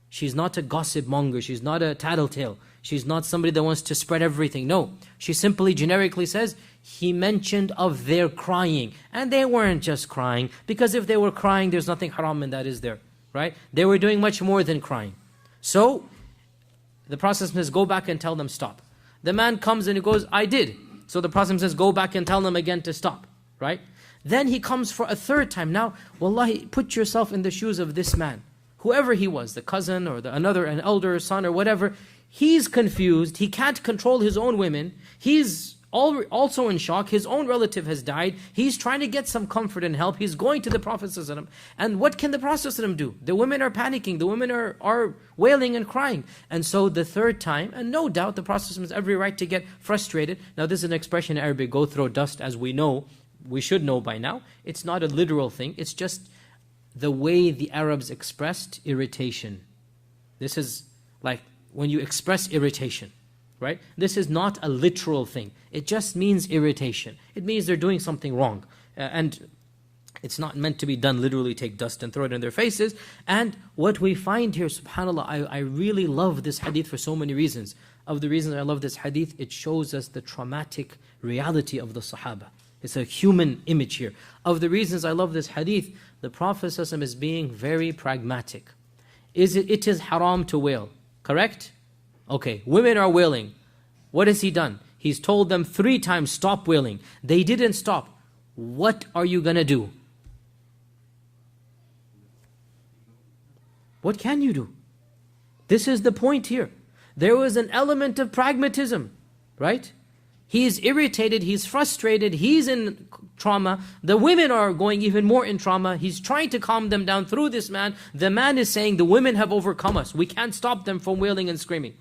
She's not a gossip monger. She's not a tattletale. She's not somebody that wants to spread everything. No, she simply generically says, he mentioned of their crying. And they weren't just crying, because if they were crying, there's nothing haram in that, is there? Right? They were doing much more than crying. So, the Prophet says, go back and tell them stop. The man comes and he goes, I did. So the Prophet says, go back and tell them again to stop. Right? Then he comes for a third time. Now, wallahi, put yourself in the shoes of this man. Whoever he was, the cousin or an elder son or whatever, he's confused. He can't control his own women. He's also in shock. His own relative has died. He's trying to get some comfort and help. He's going to the Prophet ﷺ. And what can the Prophet ﷺ do? The women are panicking. The women are wailing and crying. And so the third time, and no doubt the Prophet ﷺ has every right to get frustrated. Now this is an expression in Arabic, go throw dust, as we know. We should know by now. It's not a literal thing. It's just the way the Arabs expressed irritation. This is like when you express irritation. Right? This is not a literal thing. It just means irritation. It means they're doing something wrong. And it's not meant to be done literally, take dust and throw it in their faces. And what we find here, subhanAllah, I really love this hadith for so many reasons. Of the reasons I love this hadith, it shows us the traumatic reality of the Sahaba. It's a human image here. Of the reasons I love this hadith, the Prophet ﷺ is being very pragmatic. It is haram to wail, correct? Okay, women are wailing. What has he done? He's told them 3 times, stop wailing. They didn't stop. What are you going to do? What can you do? This is the point here. There was an element of pragmatism, right? He's irritated, he's frustrated, he's in trauma. The women are going even more in trauma. He's trying to calm them down through this man. The man is saying, the women have overcome us. We can't stop them from wailing and screaming.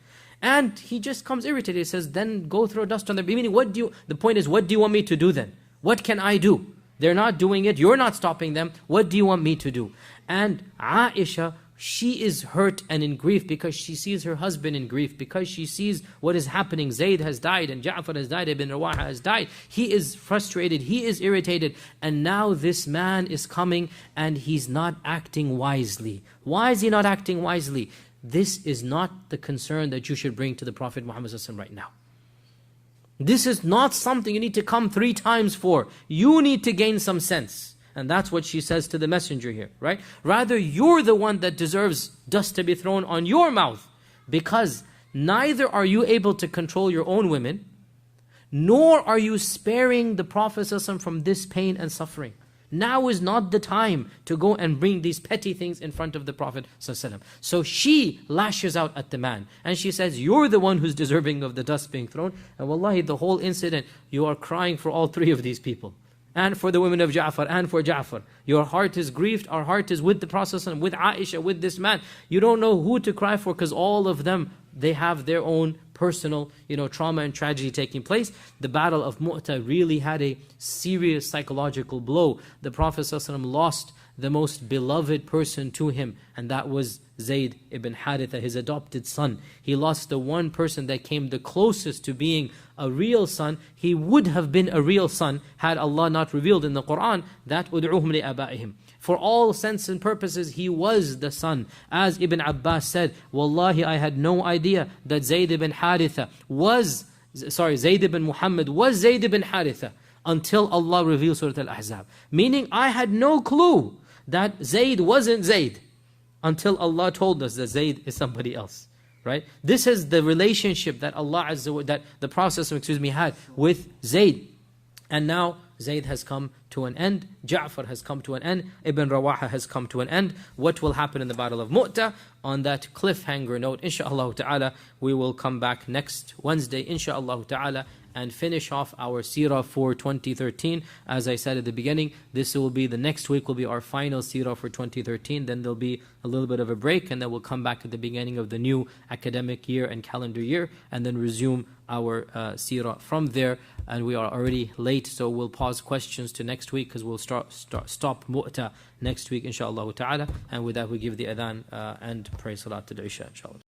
And he just comes irritated. He says, then go throw dust on their... Meaning, the point is, what do you want me to do then? What can I do? They're not doing it. You're not stopping them. What do you want me to do? And Aisha, she is hurt and in grief because she sees her husband in grief, because she sees what is happening. Zayd has died and Ja'far has died, Ibn Rawaha has died. He is frustrated, he is irritated. And now this man is coming and he's not acting wisely. Why is he not acting wisely? This is not the concern that you should bring to the Prophet Muhammad ﷺ right now. This is not something you need to come 3 times for. You need to gain some sense. And that's what she says to the messenger here, right? Rather, you're the one that deserves dust to be thrown on your mouth. Because neither are you able to control your own women, nor are you sparing the Prophet ﷺ from this pain and suffering. Now is not the time to go and bring these petty things in front of the Prophet ﷺ. So she lashes out at the man and she says, you're the one who's deserving of the dust being thrown. And wallahi, the whole incident, you are crying for all three of these people. And for the women of Ja'far, and for Ja'far. Your heart is grieved, our heart is with the Prophet ﷺ, with Aisha, with this man. You don't know who to cry for because all of them, they have their own personal, trauma and tragedy taking place. The battle of Mu'ta really had a serious psychological blow. The Prophet ﷺ lost the most beloved person to him, and that was Zayd ibn Haritha, his adopted son. He lost the one person that came the closest to being a real son. He would have been a real son had Allah not revealed in the Quran that ud'uhum li'abaihim. For all sense and purposes, he was the son. As Ibn Abbas said, Wallahi, I had no idea that Zayd ibn Muhammad was Zayd ibn Haritha until Allah revealed Surah Al-Ahzab. Meaning, I had no clue that Zayd wasn't Zayd until Allah told us that Zayd is somebody else. Right? This is the relationship that that the Prophet had with Zayd. And now Zayd has come to an end, Ja'far has come to an end, Ibn Rawaha has come to an end. What will happen in the Battle of Mu'ta? On that cliffhanger note, inshaAllah ta'ala, we will come back next Wednesday, inshaAllah ta'ala, and finish off our Seerah for 2013. As I said at the beginning, this will be, the next week will be our final Seerah for 2013. Then there'll be a little bit of a break, and then we'll come back at the beginning of the new academic year and calendar year, and then resume our Seerah from there. And we are already late, so we'll pause questions to next week, because we'll stop Mu'ta next week, inshaAllah ta'ala. And with that, we give the Adhan and pray Salat al-Isha, inshaAllah.